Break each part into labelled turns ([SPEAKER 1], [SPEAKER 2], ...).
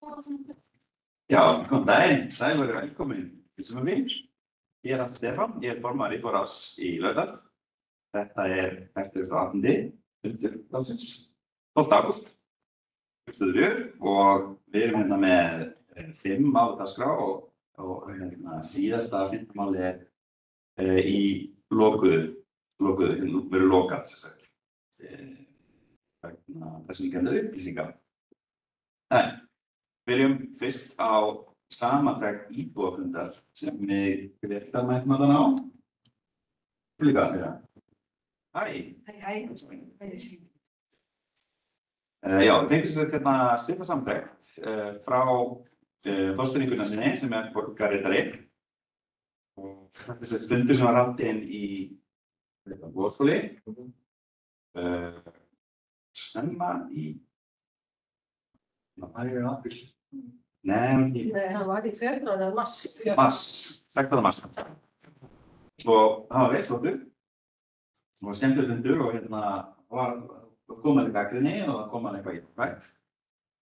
[SPEAKER 1] Já, góðan daginn, sæl og velkomin til sem við. Ég Rafn Stefán, ég formaður íbúðarráðs í Laugardal. Þetta 48. fundur ráðsins, 12. ágúst, og við erum hérna með 5 mál á dagskrá og síðasta fundarmáli í verður lokað, sem sagt, vegna persónugerðar upplýsinga. En við erum fyrst á samantekt íbúafundar sem við Greta mætum að á. Líka, ja. Hæ. Já, við fengum sér hérna stutta samantekt frá Þorsteini Gunnarsinni sem borgarritari. Og þessi stundur sem var haldin í Vogaskóli. Snemma í apríl. Nei,
[SPEAKER 2] hann var í febrúar eða mars.
[SPEAKER 1] Mars, 16. mars. Og það var vel svolítið. Það var skemmtilegur fundur og hérna kom alveg gagnrýni og það kom alveg eitthvað jákvætt.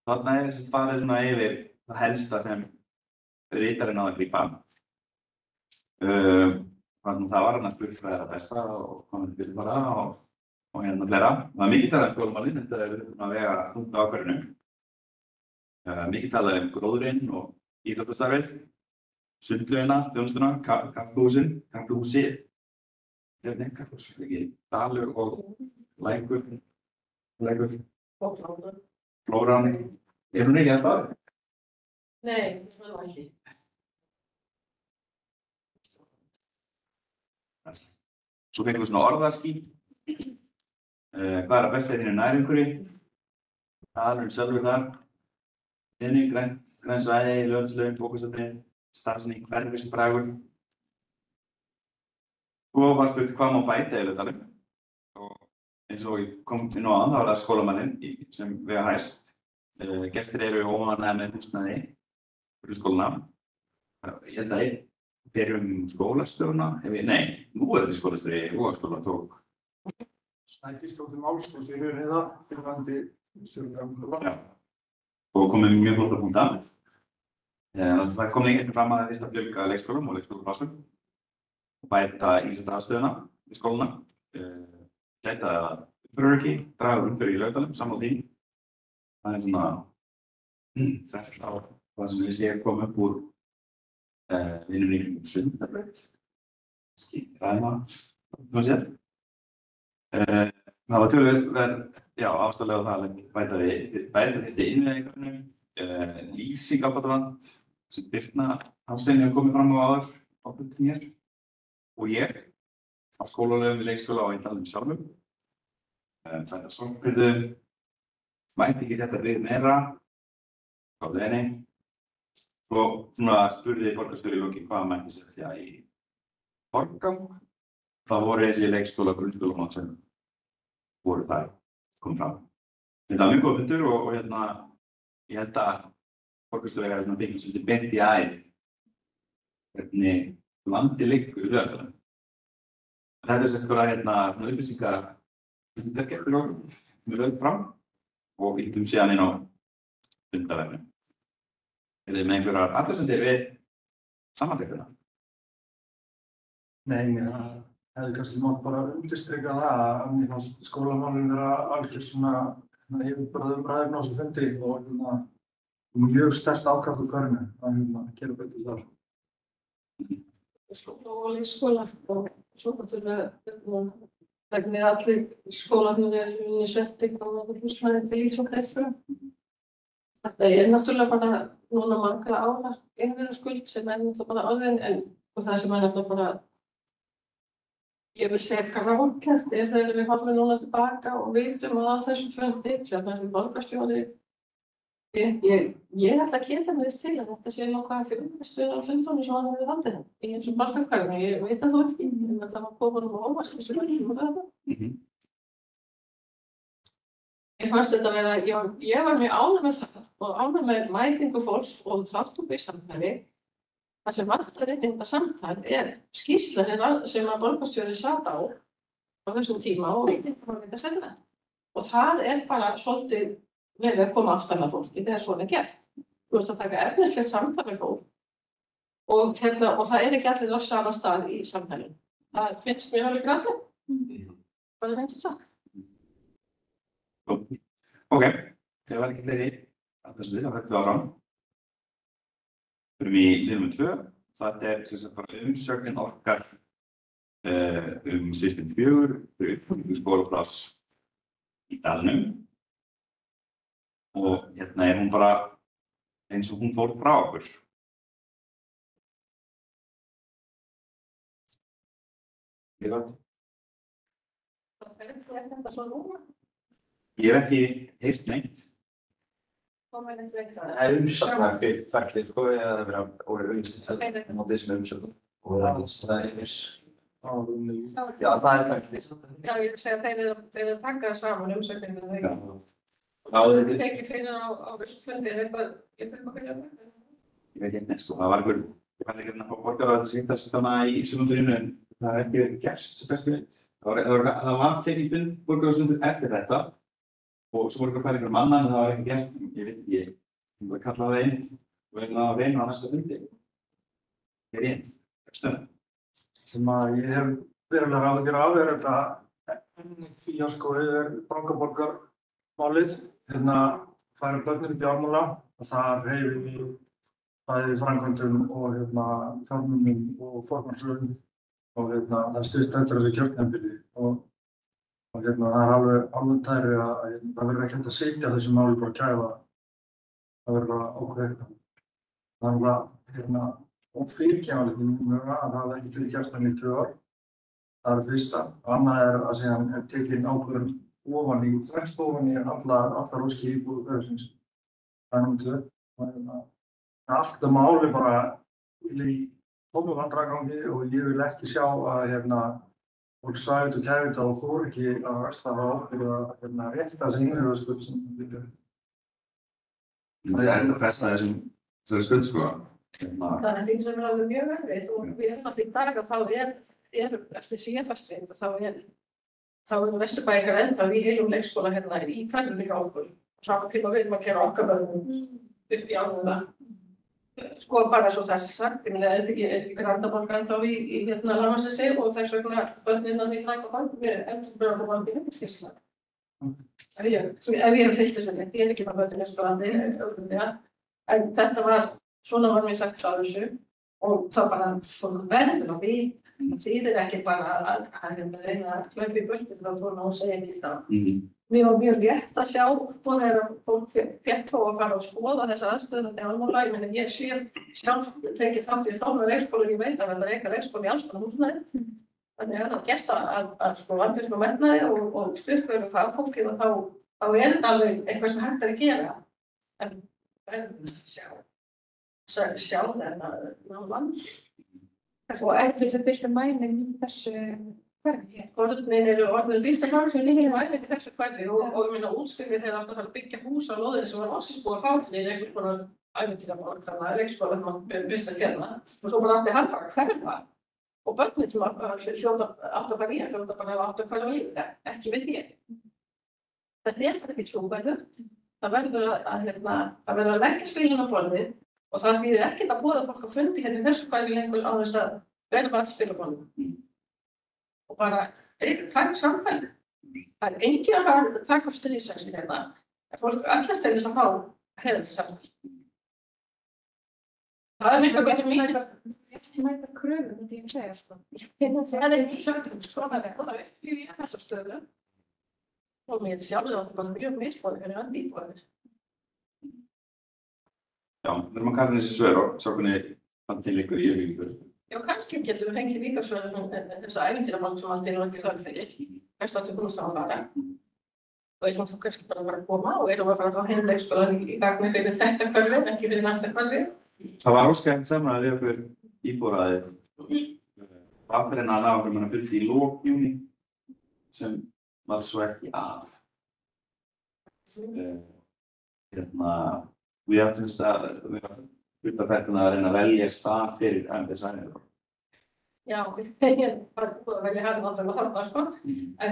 [SPEAKER 1] Þarna farið svona yfir það helsta sem ritarinn náði að grípa. Það var hann að spurt hvað það besta og hvað myndi vilja fara og hérna fleira. Það var mikið talað skólamálin, þetta að vega þungt ákvörðunum. Mikið talað gróðurinn og íþróttastarfið, sundlaugina, þjónustuna, kaffihúsið, dalur og lækur, flóran. Hún ekki þetta?
[SPEAKER 2] Nei, það var ekki.
[SPEAKER 1] Svo fengum við svona orðaský. Hvað besta þínu nærumhverfi? Dalurinn sjálfur þar. Inni, græn svæði, lögumslaugin, fókusatriði, stafsning, hverfisbragur. Svo var spurt hvað má bæta í Laugardalnum. Og eins og ég kom inn á áðan, þá var það skólamanninn sem við hafa hæst. Gestir eru óánægðir með húsnæði fyrir skólana. Ég held að byrjum skólastjórna. Nei, nú þetta skólastjóri í Vogaskóla tók.
[SPEAKER 3] Snædísdóttir Málskóls fyrir heiða, fyrrverandi stjórnarframkvæmdastjóri.
[SPEAKER 1] Já. Og komið mjög flotta punkta. Það kom líka fram að það að fjölga leikskólum og leikskólaplássum og bæta íþróttaaðstöðuna í skólana, gæta umferðaröryggi, draga úr umferð í Laugardalnum, sammála því. Það svona þvert á það sem við séum koma upp úr vinnunni í Sundabraut, ræðina, hvað sér. Það var töluvert ástæðulega það að bæta við innviðingarnum, lýsing ábótavand sem Birna Hafstein hefur komið fram á áður á fundinum hér og ég á skólalögum við leikskóla á Eindalnum sjálfum. Þetta sorgbyrðu mætti ekki þetta við meira á leiðinni og svona spurði borgarstjóri í lokin hvað mætti setja í forgang. Það voru þessi leikskóla og grunnskólamál sem voru þar kom fram. Þetta var mjög góð fundur og ég held að borgarstjóri hafi svona fengið svolítið beint í æð hvernig landið liggur í Laugardalnum. Þetta sem bara upplýsingar fundargerðir við lögum fram og við getum síðan inn á fundarvefnum. Eruð þið með einhverjar athugasemdir við samantektina?
[SPEAKER 3] Nei, það hefði kannski mátt bara undirstrika það að mér fannst skólamálin vera algjör svona yfirbragðum á þessu fundi og mjög sterkt ákall úr hverjum að gera betur þar.
[SPEAKER 2] Skóla og leikskóla og svo náttúrulega vegna allir skólarnir eru í svelting og húsnæði til íþróttaaðstöðu. Þetta náttúrulega bara núna margra ára innviðaskuld sem náttúrulega bara orðin og það sem náttúrulega bara ég vil segja grátlegt þegar við horfum núna tilbaka og vitum að á þessum fundi þessi borgarstjóri ég ætla að geta með þess til að þetta sé nokkað fjölmestur á fundunum sem hann hefur haldið í eins og borgarkvæðinu, ég veit að þú ekki en það var komin á óvart þessu lögum og það. Ég fannst þetta vera, ég var mjög ánægð með það og ánægð með mætingu fólks og þátttöku í samtali. Það sem vantar inn í þetta samtal skýrsla sem að borgarstjóri sat á þessum tíma og við getum að senda. Og það bara svolítið verið að koma aftan að fólki þegar svona gert. þú ert að taka efnislega samtal við fólk og það ekki allir á sama stað í samtalinu. Það finnst mér alveg grátt. Hvað finnst það?
[SPEAKER 1] Ok, það var ekki fleiri að þessu að þetta áfram. Fyrir við liðum 2, það sem sagt bara umsögnin okkar system 4 fyrir uppbyggingu skólapláss í Dalnum. Og hérna hún bara eins og hún fór frá okkur. Ég hef ekki heyrt neitt.
[SPEAKER 4] Það umsagnar fyrir ferlið, sko, eða það verið að orða auðvitað á þessum umsögnum og það já, það ferlið.
[SPEAKER 2] Já, ég vil segja þeir eru að taka saman umsögninu þegar
[SPEAKER 1] Ég
[SPEAKER 2] tekið fyrir á vistfundi eitthvað
[SPEAKER 1] veit ekki, sko, það var einhver ég fann ekki að fá borgar á þetta sýntast þannig í sumundurinu en það er ekki verið gert sem best veit. Það var tekið fund borgar á sumundur eftir þetta og svo voru ekki að færa einhverjum annan en það var ekki gert. Ég veit ekki, ég var að kalla það inn og það að reyna á næsta fundi. Ég inn, stöðum.
[SPEAKER 3] Sem að ég hef verulega áhyggjur af þetta fíaskó Brankaborgarmálið, færa börnin í fjármála og það hreyfir í bæði framkvæmdum og fjármunum og forgangsröðum og það stutt eftir þessu kjörtímabili og það er alveg tæri að það verður ekki hægt að sitja þessu máli bara að kæfa það verður bara ákveðið. Þannig að ófyrirkjáðanlegt að það ekki fyrir kjörtímabili í 2 ár. Það er fyrsta. Annað að síðan tekin ákvörðun þvert ofan í allar óskir íbúðar hverfisins. Það er númer 2. Allt það máli bara í tómu vandræðagangi og ég vil ekki sjá að fólk svæfið og kæfið og þor ekki að versta á okkur að rétta þessi innhverfisskuld sem við viljum.
[SPEAKER 1] Það er að pressa þessari skuld, sko.
[SPEAKER 2] Það er því sem er alveg mjög erfitt og við erum alltaf í dag að þá eftir síðanfastrið og þá Vesturbæingar ennþá í heilum leikskóla í hverjum hjá okkur. Saman tíma við erum að gera okkar börnum upp í áluna. Sko bara svo það sé sagt, ég er ekki Grandaborg ennþá í Lamasessi og þess vegna börnin að því Grandaborg mér ennþá börnum í heimskísla. Ef ég hef fyllt þessu rétt, ég er ekki með börnin í skólandi, en þetta svona var mér sagt frá þessu og það bara verður að við. Það þýðir ekki bara að reyna að hlaupa í burtu frá svona og segja ekki frá. Mér var mjög létt að sjá og þegar fólk fékk þó að fara og skoða þessa aðstöðu þetta alveg. Ég meina ég sé sjálf tekið þátt í Stofnun leikskóla og ég veit að það er leikskóli í alls konar húsnæði. Þannig að það gerst að sko vandvirkja metnaði og styrkverðu fagfólkið og þá er þetta alveg eitthvað sem hægt að gera. En sjá þetta land.
[SPEAKER 5] Og erfitt að byrja mæling í þessu hverfi.
[SPEAKER 2] Börnin eru orðin býsta mæling í þessu hverfi og ég meina útskriðið þegar átt að fara að byggja hús á lóðinni sem var loksins búið að fá fyrir einhvers konar ævintýramál, þannig að leikskóla byrsta sérna og svo bara átti hann bara að hverfa. Og börnin sem átt að fara í hljóta bara átt að hverfa líka, ekki við því. Þetta bara ekki trúverðu. Það verður að leggja spilin á borðið og það þýðir ekkert að boða fólk að fundi í þessu hverfi lengur á þess að verða bara að spila borðið. Og bara taka samtali. Það er enginn að fara að taka upp stríðsexi en fólk ætlast til þess að fá heiðarsamtal. Það er mest að betur mín.
[SPEAKER 5] Ekki mæta kröfur, myndi ég segja sko.
[SPEAKER 2] Það er ekki svona verða upp í þessa stöðu. Og mér sjálfur að það bara mjög misbóðið hvernig hann íbúðir.
[SPEAKER 1] Já, við erum að kalla þessi svör og sjá hvernig hann til ykkur í yfirvíkur.
[SPEAKER 2] Já, kannski getum við fengið líka svör þessa ævintýramál sem allt er ekki þarf fyrir. Kannski áttu búin að fara. Og erum þá kannski bara að fara að koma og erum að fara að fá hinn leikskólan í gagni fyrir þetta hverfi, ekki fyrir næsta hverfi.
[SPEAKER 1] Það var óskæmt saman að við okkur íbúraðið afbrenna að ná okkur manna fundi í lok júní sem var svo ekki af. Við áttum að vera hlutaferðina að reyna að velja stað fyrir MBS-æðinu.
[SPEAKER 2] Já, ég var búin að velja hérna náttúrulega þarna, sko. En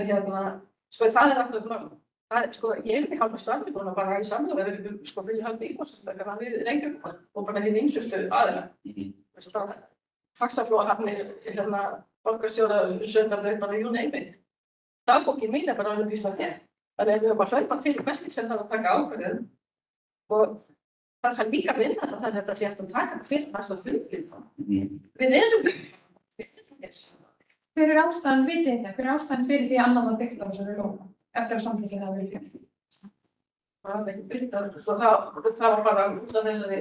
[SPEAKER 2] sko það er akkurat mál. Sko, ég í hálfu starfi búin að bara í samlega við sko fyrir haldi íbúðarsamtaka við Reykjavík og bara hinn ýmsustu aðila. Þessu bara faxaflóahafnir, borgarstjóra, Sauðárkrók, bara you name it. Dagbókin mín bara alveg býsna þér. Þannig að við erum að hlaupa til bestið sem þarf að taka ákvörðun og það þarf líka að vinna þannig að þetta sé hægt að taka fyrir næsta fundið. Við erum
[SPEAKER 5] Hver ástæðan, vitið þið það? Hver ástæðan fyrir því að annað var byggt á þessari lóð eftir að samþykkið það verið gert?
[SPEAKER 2] Það var ekki byggt á þessu, það var bara út af þessari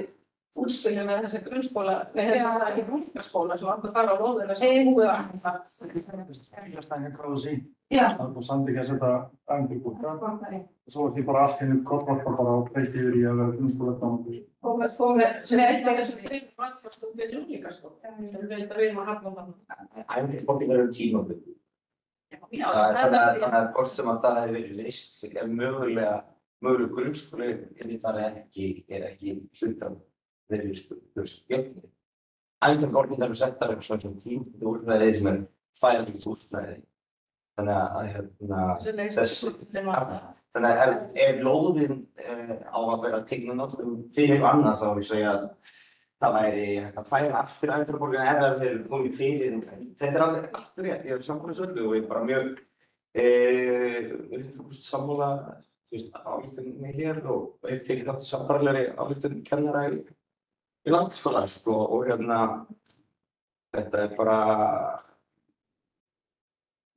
[SPEAKER 2] útspilju með þessi grunnskóla, með þessa í munkaskóla sem átti að fara á lóðina sem búið að það.
[SPEAKER 3] Stæðingar gráðu sín.
[SPEAKER 5] Já.
[SPEAKER 3] Það er búið samþykkja að setja æfingu og svo því bara allt henni kortvarpa bara og breytti yfir í að vera grunnskóla framhaldur.
[SPEAKER 2] Og með sem eitthvað þessu fyrir valkvæmstum við líka sko. Við erum að hafna þannig.
[SPEAKER 4] Æfingarfólkin eru tímabundið. Þannig að hvort sem að það hefur verið leyst er mögulega grunnskóli það er ekki hlut af þeirri jöfni. Æfingarfólkin eru settar um svona tímabundið úrræði sem er færanlegt úrræði. Þannig að ef lóðin á að vera tekin notum fyrir annað þá vil ég segja að það væri að færa aftur æfingarborgina ef það er komið fyrir. Þetta er alveg allt rétt, ég er sammála svolítið og ég er bara mjög sammála álíktunni hér og hef tekið þátt í sambærilegri álíktun kennara í landsskóla og þetta er bara,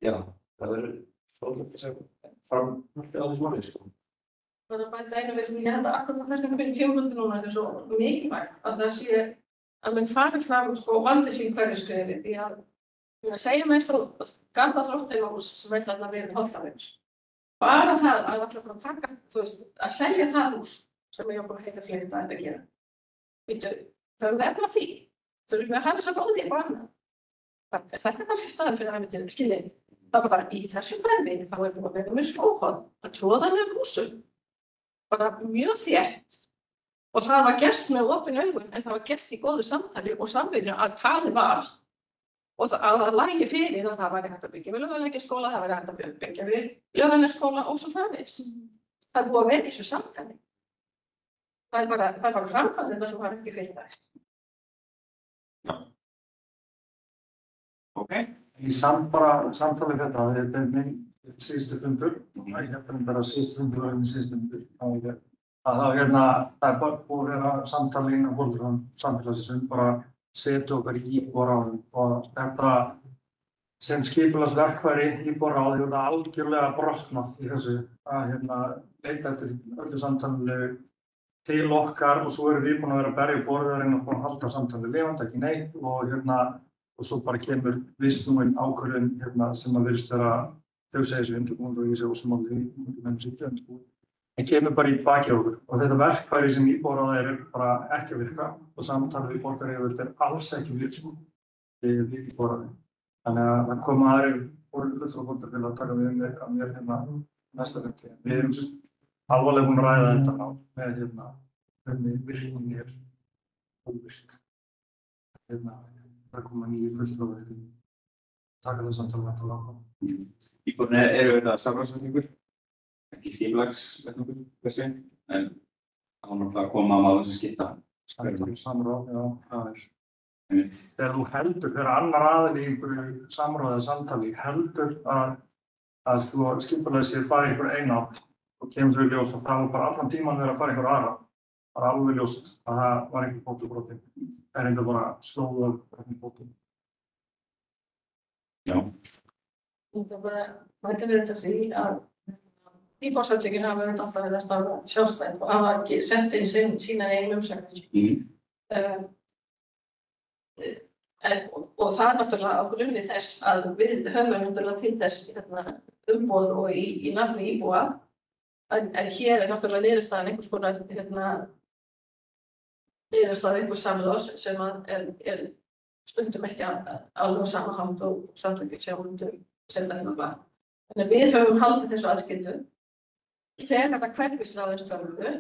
[SPEAKER 4] já. Það verður fróðlegt að segja framhaldið á þessu máli, sko.
[SPEAKER 2] Það er bæta einu við því ég held að akkurat á þessum fyrir tímapunkti núna er svo mikilvægt að það sé að menn fari fram og vandi sín hverju skrefi því að segja mér svo gamla þróttarhús sem er þarna verið Holtavegis. Bara það að alltaf bara taka, að selja það hús sem ég okkur heita fleita að gera. Vítu, höfum við efna því? Þurfum við að hafa svo góði eitthvað annað? Þetta er kannski staðan fyrir að við til skiljið. Það var bara í þessu hverfi, þá er búin að vera mjög skóhald að tróða með húsum, bara mjög þétt. Og það var gert með opin augun, en það var gert í góðu samtali og samvinnu að talið var og að það lægi fyrir að það væri hægt að byggja við Laugalækjarskóla, það væri hægt að byggja við Laugarnesskóla og svo framvegis. Það er búið að vera í þessu samtali. Það er bara framkvæmdin það sem var ekki fylgdæst.
[SPEAKER 1] Ok.
[SPEAKER 3] Í samtali þetta, þetta er minn síðustu fundur, ég hefði bara síðustu fundur og síðustu fundur. Það er bara búið að vera samtali innan fólk samfélagsins bara setja okkar í íbúðaráðum og þetta sem skipulagsverkfæri íbúðaráði og það algjörlega brotnað í þessu að leita eftir öllu samtalinu til okkar og svo erum við búin að vera að berja borðarinn og fá að halda samtalið lifandi, ekki neitt og svo bara kemur vissnúin ákvörðun sem að virðist vera þau segja þessu undirbúin og ég sé ósammála því en kemur bara í baki okkur og þetta verkfæri sem íbúðaráði er bara ekki að virka og samtalið við borgaryfirvöld er alls ekki virka við íbúðaráði. Þannig að það koma aðrir fulltrúar til að taka við mér næsta fundi. Við erum alvarlega búin að ræða þetta með hvernig virkning er óvirk. Það koma nýju fulltrúar til að taka það samtalið að láta.
[SPEAKER 1] Íbúðarnir eru þetta samráðsvettningur, ekki skipulagsvettningur per se, en það var náttúrulega að koma að málum sem skipta.
[SPEAKER 3] Samráð, já, það er.
[SPEAKER 1] Einmitt.
[SPEAKER 3] Þegar þú heldur, þegar annar aðili í einhverju samráði eða samtali heldur að skipulagið sé fara í einhverju eina átt og kemur svo í ljós og það var bara allan tímann verið að fara í einhverju aðra. Það var alveg ljóst að það var einhver fótubrotin. Það er einhver bara slóðað einhver fótum.
[SPEAKER 1] Já.
[SPEAKER 2] Það bara mætti verið þetta sig að íbúðarsamtökin hafa verið alltaf að starfa sjálfstætt og hafa ekki sett inn sína eigin umsagnir. Og það er náttúrulega á grunni þess að við höfum náttúrulega til þess umboð og í nafni íbúa en hér er náttúrulega niðurstaðan einhvers konar niðurstaðan einhvers samráðs sem er stundum ekki alveg á sama hátt og samtökin sem myndu setja hérna bara. Þannig við höfum haldið þessu aðskildu. Þegar þetta hverfisráðin störfuðu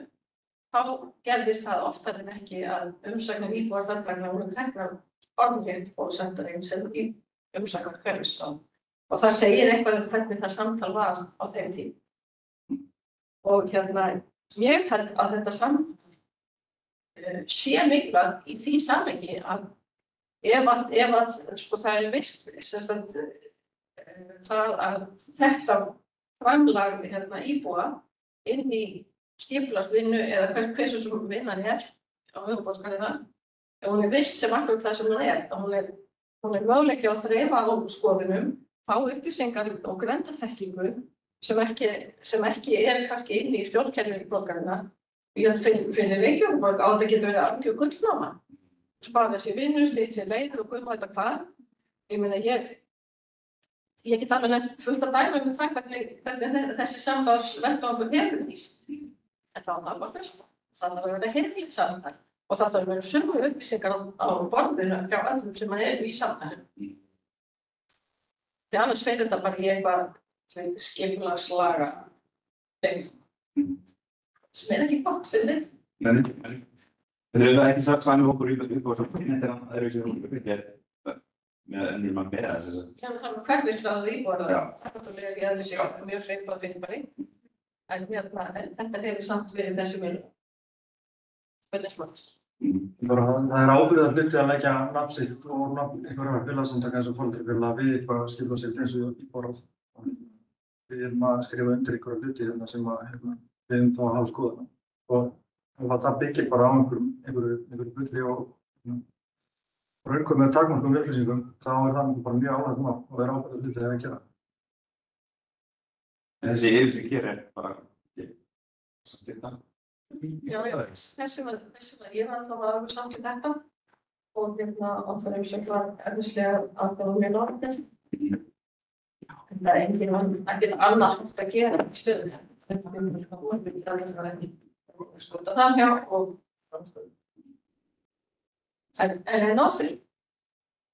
[SPEAKER 2] þá gerðist það oftar en ekki að umsagnir íbúar þarfagnar voru teknar orðrétt og sendar einn sem í umsagnar hverfisráð. Og það segir eitthvað hvernig það samtal var á þeim tíma. Og ég held að þetta sé mikilvægt í því samhengi að ef að sko það virt sem sagt það að þetta framlag íbúa inn í skipulagsvinnu eða hversu sem vinnan á höfuðborgarsvæðinu, ef hún virt sem akkurat það sem hún er möguleiki að þreifa á skoðunum, fá upplýsingar og grenndarþekkingu sem ekki kannski inn í stjórnkerfi borgarinnar. Ég finn Reykjavíkurborg á þetta getur verið algjör gullnáma. Spara sér vinnu, slíta sér leiðir og guðma þetta hvað. Ég meina, ég get alveg nefnt fullt af dæmum það hvernig þessi samráðsvettvangur hefur nýst. En þá þarf að hlusta. Það þarf að vera heilbrigt samtal og það þarf að vera sömu upplýsingar á borðinu hjá öllum sem eru í samtalinu. Því annars fer þetta bara í eitthvað skipulagslaga sem ekki gott fyrir þið.
[SPEAKER 1] Nei. Þetta er ekki sami hópur upp á svona, þetta er öðruvísi hópur, þetta með önnur mann meira þess að.
[SPEAKER 2] Það er hverfisráður íbúar, það er náttúrulega í eðli sér mjög svipað fyrirbæri. En þetta hefur samt verið þessi mjög spönnismanns.
[SPEAKER 3] Það er ábyrgðar hluti að leggja nafn sitt og nafn einhverja félagsamtaka eins og foreldrafélag við eitthvað skipulagssitt eins og íbúar. Við erum að skrifa undir einhverja hluti sem við erum þá að hafa skoðuna. Og það byggir bara á einhverju bulli og raunkum með takmörkum upplýsingum, þá er það bara mjög ánægt mál og er ábyrgðar hluti að gera.
[SPEAKER 1] En þessi yfirlýsing hér er bara þetta.
[SPEAKER 2] Já, þessum að ég var alltaf að samkvæmt þetta og áfærum sem var efnislega aðgáðum með norðin. Það er ekkert annað að gera í stöðunni. Það er ekki skjóta framhjá og en náttúrulega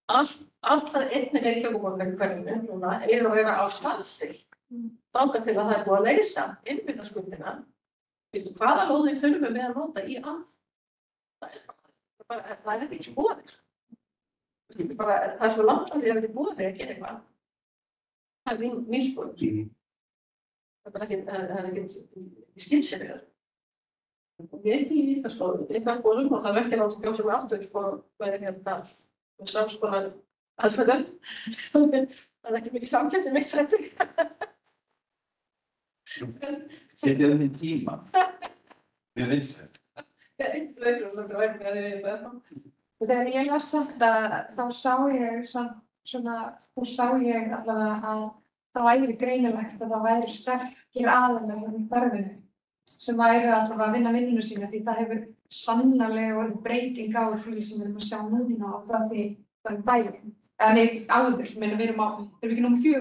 [SPEAKER 2] allt það einnig Reykjavíkurborgar í hverjum núna að vera á standstill þangað til að það er búið að leysa innbyrðaskuldina. Hvaða lóðir þurfum við að nota í all? Það er ekki búið. Það er svo langt að við hefum búið að gera eitthvað. Það er mín skoðun. Það er ekki skynsemislegur. Ég er ekki í ykkar skólum og það er ekki náttúrulega gjóð sem er aftur með samskonar aðferðum. Það er ekki mikið samkeppni með strættir.
[SPEAKER 1] Setja það í tíma. Við vinsum.
[SPEAKER 5] Þegar ég las þetta, þá sá ég allavega að það væri greinilegt að það væri sterkir aðilar í hverfinu sem væru allavega að vinna vinnuna sína því það hefur sannarlega orðið breyting á því sem við erum að sjá núna og frá því það daginn. Eða neitt áður, við erum ekki númer 4.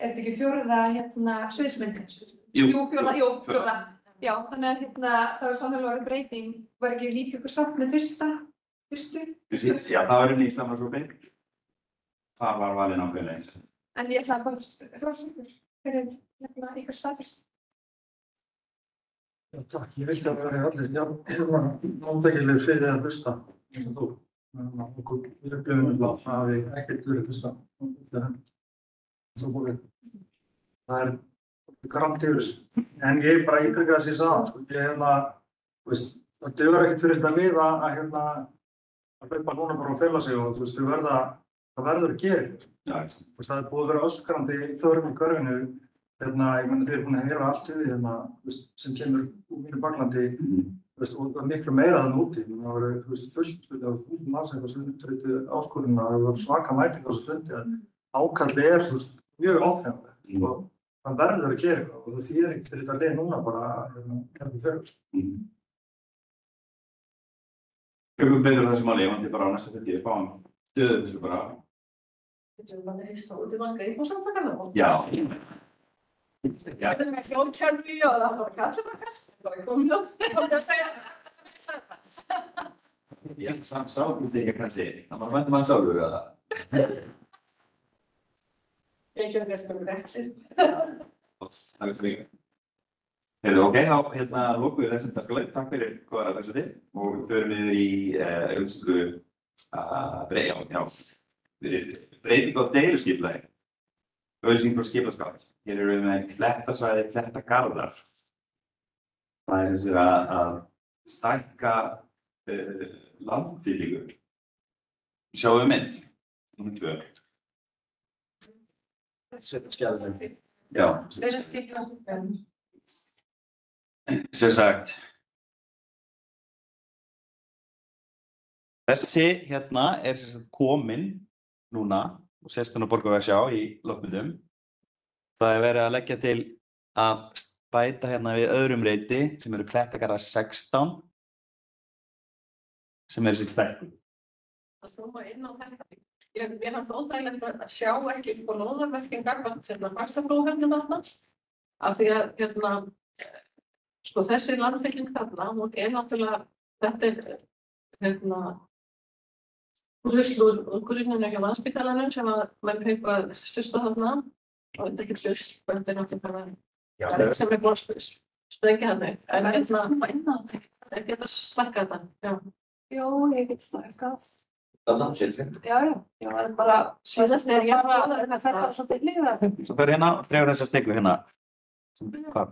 [SPEAKER 5] Er þetta ekki fjórða sviðsmyndin? Jú, fjórða. Já, þannig að það var sannarlega orðið breyting. Var ekki líka ykkur sátt með fyrstu?
[SPEAKER 1] Já, það var í samráðshópi. Það var valinn ákveðlega eins.
[SPEAKER 5] En ég ætla að bara hrósa fyrir ykkur staðfest.
[SPEAKER 3] Já, takk. Ég vildi að vera allir mótbyggilegir fyrir að hlusta eins og þú. Okkur upplifum að við ekkert verið hlusta. Það er gramt yfir þessu. En ég bara ítrykka þess að ég sagði, það dugar ekkert fyrir þetta við að hlaupa núna bara og fela sig og það verður að gera. Það er búið að vera öskrandi þörf í hverfinu. Ég meina þið búin að heyra allt við því sem kemur úr mínu baklandi og miklu meira þannig úti. Það voru fullt af manns eitthvað sem útrýttu áskorunna, það voru svaka mæting á þessu fundi. Ákalli er mjög áþreifanlegt og það verður að gera eitthvað og það þýðir ekkert fyrir þetta leið núna bara hvernig fyrir.
[SPEAKER 1] Tökum betur þessu máli, ég vandi bara á næsta fundi, við fáum stöðu þessu bara.
[SPEAKER 2] Þetta er bara heist á útimarka íbúðsamtakanna.
[SPEAKER 1] Já.
[SPEAKER 2] Það er með hljóðkerfi og það var kallabakast. Það var komið að segja þetta.
[SPEAKER 1] Já, sáluð ekki kannski, það var vendum að sáluð við það.
[SPEAKER 2] Ég kemur þess með brexit.
[SPEAKER 1] Takk fyrir mig. Hefðu ok, þá lókum við þessum takkuleg. Takk fyrir góðra þessu til. Og við förum við í auðvitað breyting á deiluskipulagi. auglýsing frá skipaskátt. Hér erum við með klettasvæði, klettagarðar. Það er sem sagt að stækka landfyllingu. Sjáum við mynd, númer 2.
[SPEAKER 4] Skjálfandi.
[SPEAKER 1] Já, sem sagt. Þessi hérna er sem sagt komin núna og sést hann á Borgarvegsjá í loftmyndum. Það er verið að leggja til að bæta hérna við öðrum reiti sem eru klettagarðar 16 sem er þessi stækkun.
[SPEAKER 2] að þróa inn á þetta. Ég fannst óþægilegt að sjá ekki sko lóðarmerkin gagnvart Faxaflóahöfnum þarna, af því að sko þessi landfylling þarna, hún er náttúrulega, þetta er rusl úr grunninu hjá Landspítalanum sem að menn fengu að stusta þarna, og þetta er ekki rusl, þetta er náttúrulega bara sem er búin að sprengja þarna, en það geta stækkað það, já.
[SPEAKER 5] Jó, ég get stækkað.
[SPEAKER 4] Þarna, sérfinn.
[SPEAKER 5] Já, en bara síðast þegar ég það fer bara svolítið hliðar.
[SPEAKER 1] Svo fer hérna og dregur þessa stykku hérna. Hvað?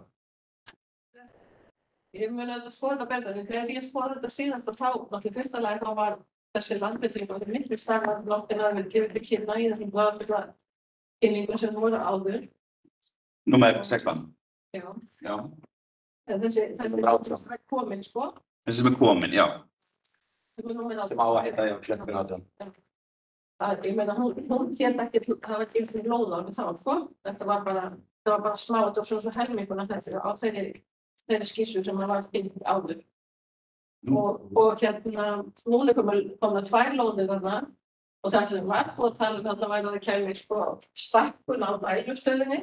[SPEAKER 2] Ég muni að skoða þetta betur, en þegar ég skoða þetta síðast þá, náttúrulega fyrsta lagi þá var þessi landbyrting miklu stærra en að við gefum til kynna í þessum blaðbyrla kynningum sem voru áður.
[SPEAKER 1] Númer 16.
[SPEAKER 2] Já.
[SPEAKER 1] Já.
[SPEAKER 2] En þessi er komin, sko.
[SPEAKER 1] Þessi sem er komin, já.
[SPEAKER 4] Sem á að heita já, Kleppin 18.
[SPEAKER 2] Ég meina, hún hét ekki, það var ekki til lóðáni þá, sko. Þetta var bara smá, þetta var svo helminguna þetta á þeirri skissu sem það var kynnt áður. Og núna komu 2 lóðir þarna og það sem var og þarna væri að það kæmi sko stækkun á vælustöðinni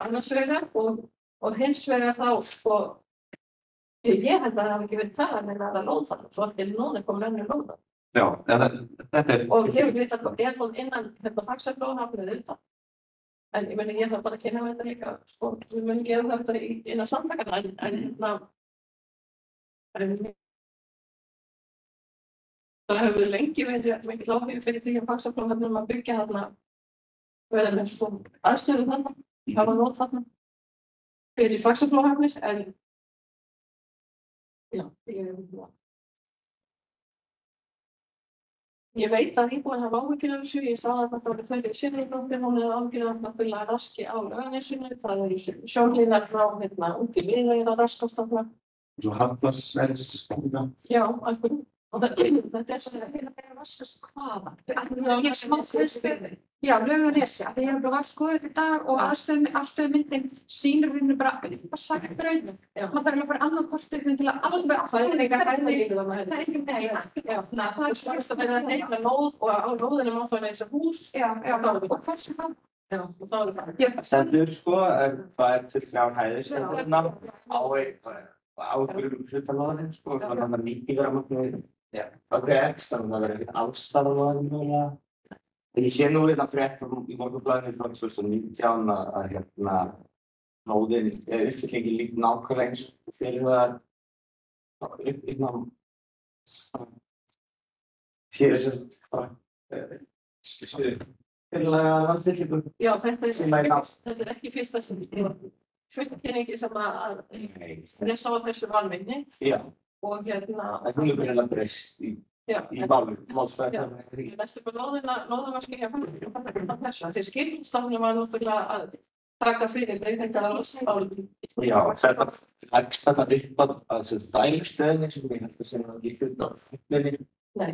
[SPEAKER 2] annars vegar og hins vegar þá sko ég held að það hafi ekki verið talað með aðra lóð þarna, svo allir núna kom önnur lóða.
[SPEAKER 1] Já, þetta er... Og
[SPEAKER 2] ég vil vita hvað hún innan Faxaflóahafnið utan. En ég meni, ég þarf bara að kynna með þetta líka, sko, við munum gera þetta innan samtakana, en það hefur lengi verið mikið áhugi fyrir því að Faxaflóahafnum að byggja þarna, verða með svona aðstöðu þarna, hafa nót þarna fyrir Faxaflóahafnir, en já, ég veit að íbúinn hafa áhyggjur af þessu, ég sá að þetta var þeirri Silfurblóttin, hún er áhyggjur náttúrulega raski á Laugarnesinu, það er í sjónlínar frá Ungi Viðey að raskast þarna.
[SPEAKER 1] Svo Hallasvæðis.
[SPEAKER 2] Já, alveg. Og þetta svona heila raskast hvaða? Ég smá spyrði.
[SPEAKER 5] Já, Laugarnesi, af því ég hef bara skoðað í dag og afstöðumyndin sýnir henni bara sagt breytum. Man þarf að fara annað kortur til að alveg
[SPEAKER 2] það er ekki hæðilíku þarna.
[SPEAKER 5] Það er ekki nei.
[SPEAKER 2] Það er skilst að vera heila lóð og á lóðinu má það eins og hús. Já, og hversu það? Já, og þá er það.
[SPEAKER 4] Það stendur sko, það er til 3 hæðir sem þarna á einhverjum hlutalóðinu sko, þannig að það nýtingar á magnið. Já, ok, þannig að það verður ekkert allsstaðalóðinu mögulega. Ég sé nú hérna frétt í Morgunblaðinu frá 2019 að lóðin uppfyllingi líkt nákvæmlega eins og fyrir það fyrirlega landfyllingu.
[SPEAKER 2] Já, þetta er ekki fyrsta kynningi sem að lesa á þessu valminni.
[SPEAKER 4] Já.
[SPEAKER 2] Og
[SPEAKER 4] það er fyrir breyst í málsvæði.
[SPEAKER 2] Ég næstu bara lóðin var skilja þessu. Því skilstofnum var náttúrulega að taka fyrir breytingar á lóðsálum.
[SPEAKER 4] Já, þetta leggst þetta upp að dælustöðinni sem ég held að sem það ekki hlut á hlutinni.
[SPEAKER 2] Nei,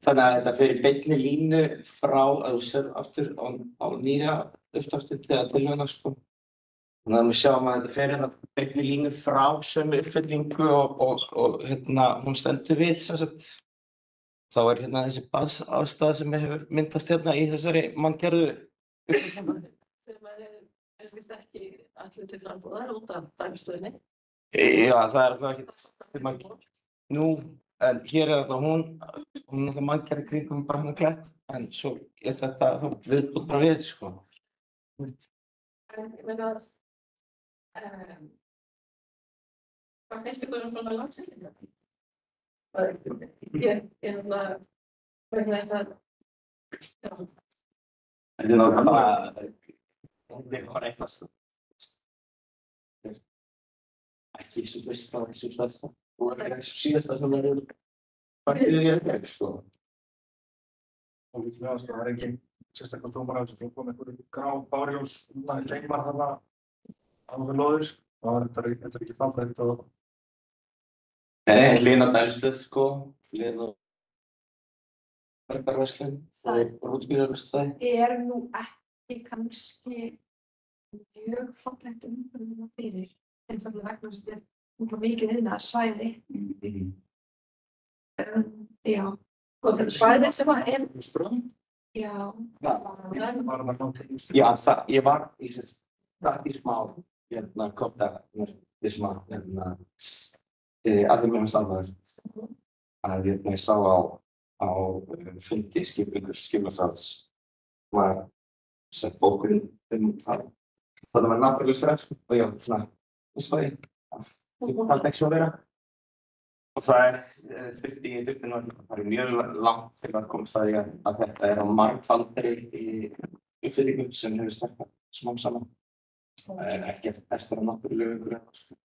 [SPEAKER 4] þannig að þetta fyrir beinni línu frá að þú sér aftur á nýja uppstartið til að tilvægna sko. Þannig að við sjáum að þetta fer hérna beinni línu frá sömu uppfyllingu og hún stendur við sem sagt. Þá er hérna þessi baðaðstæða sem hefur myndast hérna í þessari manngerðu uppfyllingu.
[SPEAKER 2] Sem vist ekki allir til frambúðar út af dæmistöðinni.
[SPEAKER 4] Já, það er alltaf ekki. Nú, en hér er alltaf hún er alltaf manngerði kringum bara hann klett, en svo er þetta þá viðbútt bara við sko.
[SPEAKER 2] En ég meina að hvað finnst ykkur svona langsiktinga? Ég vegna þess að
[SPEAKER 4] Þetta er náttúrulega bara eitthvað ekki svo fyrsta, ekki svo stærsta og það ekki svo síðasta sem það farið í Reykjavík, sko.
[SPEAKER 3] Og líklega, sko, það engin sérstaklega dómar að það kom einhverju grá bárljós leikmar þarna á það lóðir, þá er þetta ekki framfært og
[SPEAKER 4] Nei, hlýna Dælstöð, sko, hlýna Bergarverslun, það rútbílarverkstæði.
[SPEAKER 5] er nú ekki kannski mjög fallegt umhverfið fyrir, einfaldlega vegna þess að þetta er mikið iðnaðarsvæði. Já,
[SPEAKER 2] Og þetta svæði sem að er,
[SPEAKER 3] strömm.
[SPEAKER 5] já,
[SPEAKER 3] Bara það kom til
[SPEAKER 4] Já, ég var í smá, korta, í smá, að mér stafnaður að ég sá á fundi skipulagsráðs var sett bókurinn það. Það var náttúrulega strax og já, svona, svæði, það ekki svo að vera. Og það þurfti mjög langt til að komast að því að þetta er á margfaldri í uppfyllingum sem hefur stækkað smám saman. Það er ekkert eftir að náttúrulega einhverju.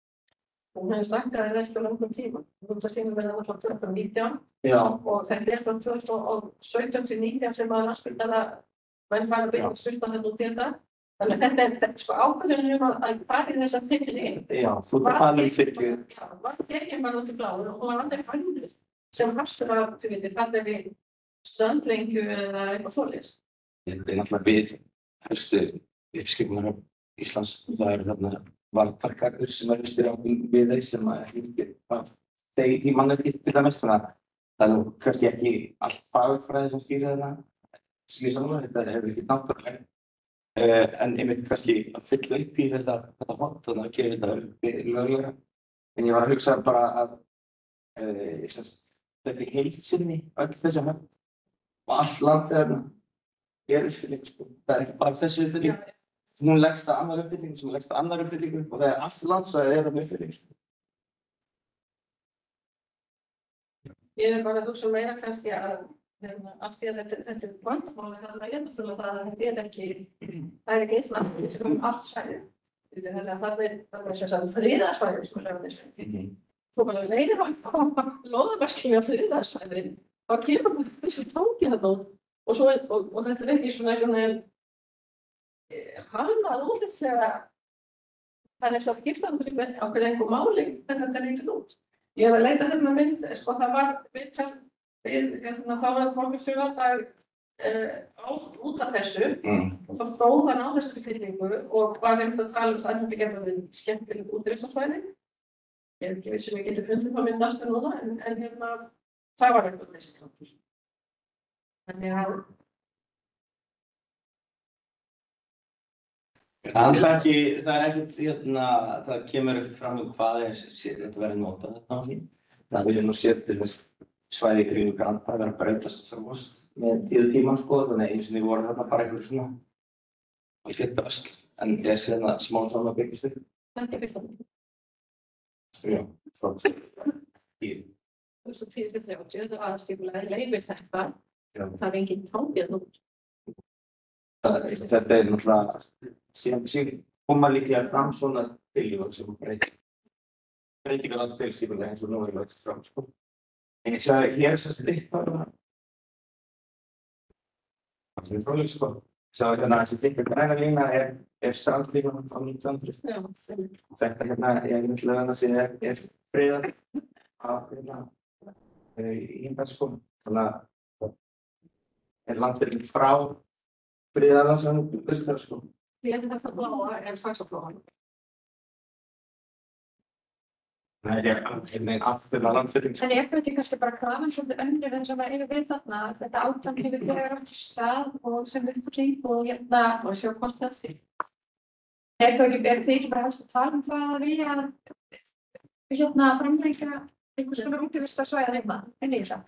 [SPEAKER 2] hún hefur stækkað ekki á langum tíma. Þetta sýnir með það frá 2019
[SPEAKER 4] Já,
[SPEAKER 2] og þetta er frá 2017 til 2019 sem að Landspítala menn fara að byrja að styrta þetta út í þetta. Þannig að þetta er sko ákvörðunin að fara í þessa fyllir inn.
[SPEAKER 4] já, þú ert að tala fyrir.
[SPEAKER 2] Já, var tekið bara út í bláður og hún var aldrei höndist sem hastur að, þú veitir, fallir í strandlengju eða eitthvað svoleiðis.
[SPEAKER 4] Þetta er náttúrulega við helstu uppskipunar Íslands. Það eru þarna varnargarður sem listir á við þeir sem hlutir af þeir í mannöfni til dæmis. Þannig að það er nú kannski ekki allt fagfræði sem stýrir þetta slísamlega. Þetta hefur ekki náttúrulega. En ég veit kannski að fylla upp í þetta hótt, þannig að gera þetta löglega. En ég var að hugsa bara að þetta er heilsinni öll þessi höfn og allt landið er uppfylling, sko. Það er ekki bara þessi uppfylling. Hún leggst að annar uppfyllingu sem leggst að annar uppfyllingu og það er allt landsvæði þarna uppfylling, sko.
[SPEAKER 2] Ég er bara að hugsa meira kannski að af því að þetta er vandamáli þarna er náttúrulega það að þetta er ekki eitt land sem allt svæði. Þannig að það er sem sagt friðarsvæði sem er þessu. Þú bara leiðir að koma lóðaverkefni á friðarsvæði, þá kemur bara þessi tangi þarna og þetta er ekki svona einhvern veginn hannað út þess að það er svo að gifta okkur einhver máli hvernig þetta lítur út. Ég hef að leita hérna mynd, sko það var viðtal við þá var borgarstjóradag út af þessu og þá stóð hann á þessari fyllingu og var að tala það að þetta geta við skemmtileg útreisnarsvæði. Ég er ekki viss sem ég geti fundið það mynd aftur núna en það var eitthvað þess. Þannig að
[SPEAKER 4] Það er ekkert, það kemur ekki fram hvað þetta verður notað þetta á því. Það við nú séð til þess svæði kringum Granda vera að breytast þróast með tíma, sko, þannig að einu sinni voru þarna bara einhverju svona og geta ösl, en ég sé það smá svona byggjast upp.
[SPEAKER 2] þetta er fyrst að
[SPEAKER 4] Já, frá
[SPEAKER 2] 2010-30 það aðskipulega leifir þetta
[SPEAKER 4] Já.
[SPEAKER 2] það er engin tangið út.
[SPEAKER 4] Þetta er náttúrulega, síðan koma líklega fram svona tillögur sem breytingar á tilskipulega eins og nú er lagt fram, sko. En ég sagði, hér sem slitt bara það er fróðlegt, sko. Sagði hérna þessi tryggja græna lína er strandlínan frá 1900.
[SPEAKER 2] Já,
[SPEAKER 4] Þetta hérna er náttúrulega sem er friðað af hingað, sko. Þannig að er landfylging frá friðaðan sem austar, sko.
[SPEAKER 2] ég er þetta bláa en fagsaflóðan.
[SPEAKER 4] Nei, ég er aftur að landfylging, sko.
[SPEAKER 5] En er ekki kannski bara krafan svolítið önnur en sem var yfir við þarna, þetta átan hefur þegar átt sér stað og sem uppfylling og
[SPEAKER 2] og sjá hvort það fyrir.
[SPEAKER 5] er þið ekki bara helst að tala það að vilja framleika einhvers konar útivistarsvæði inn í þessa?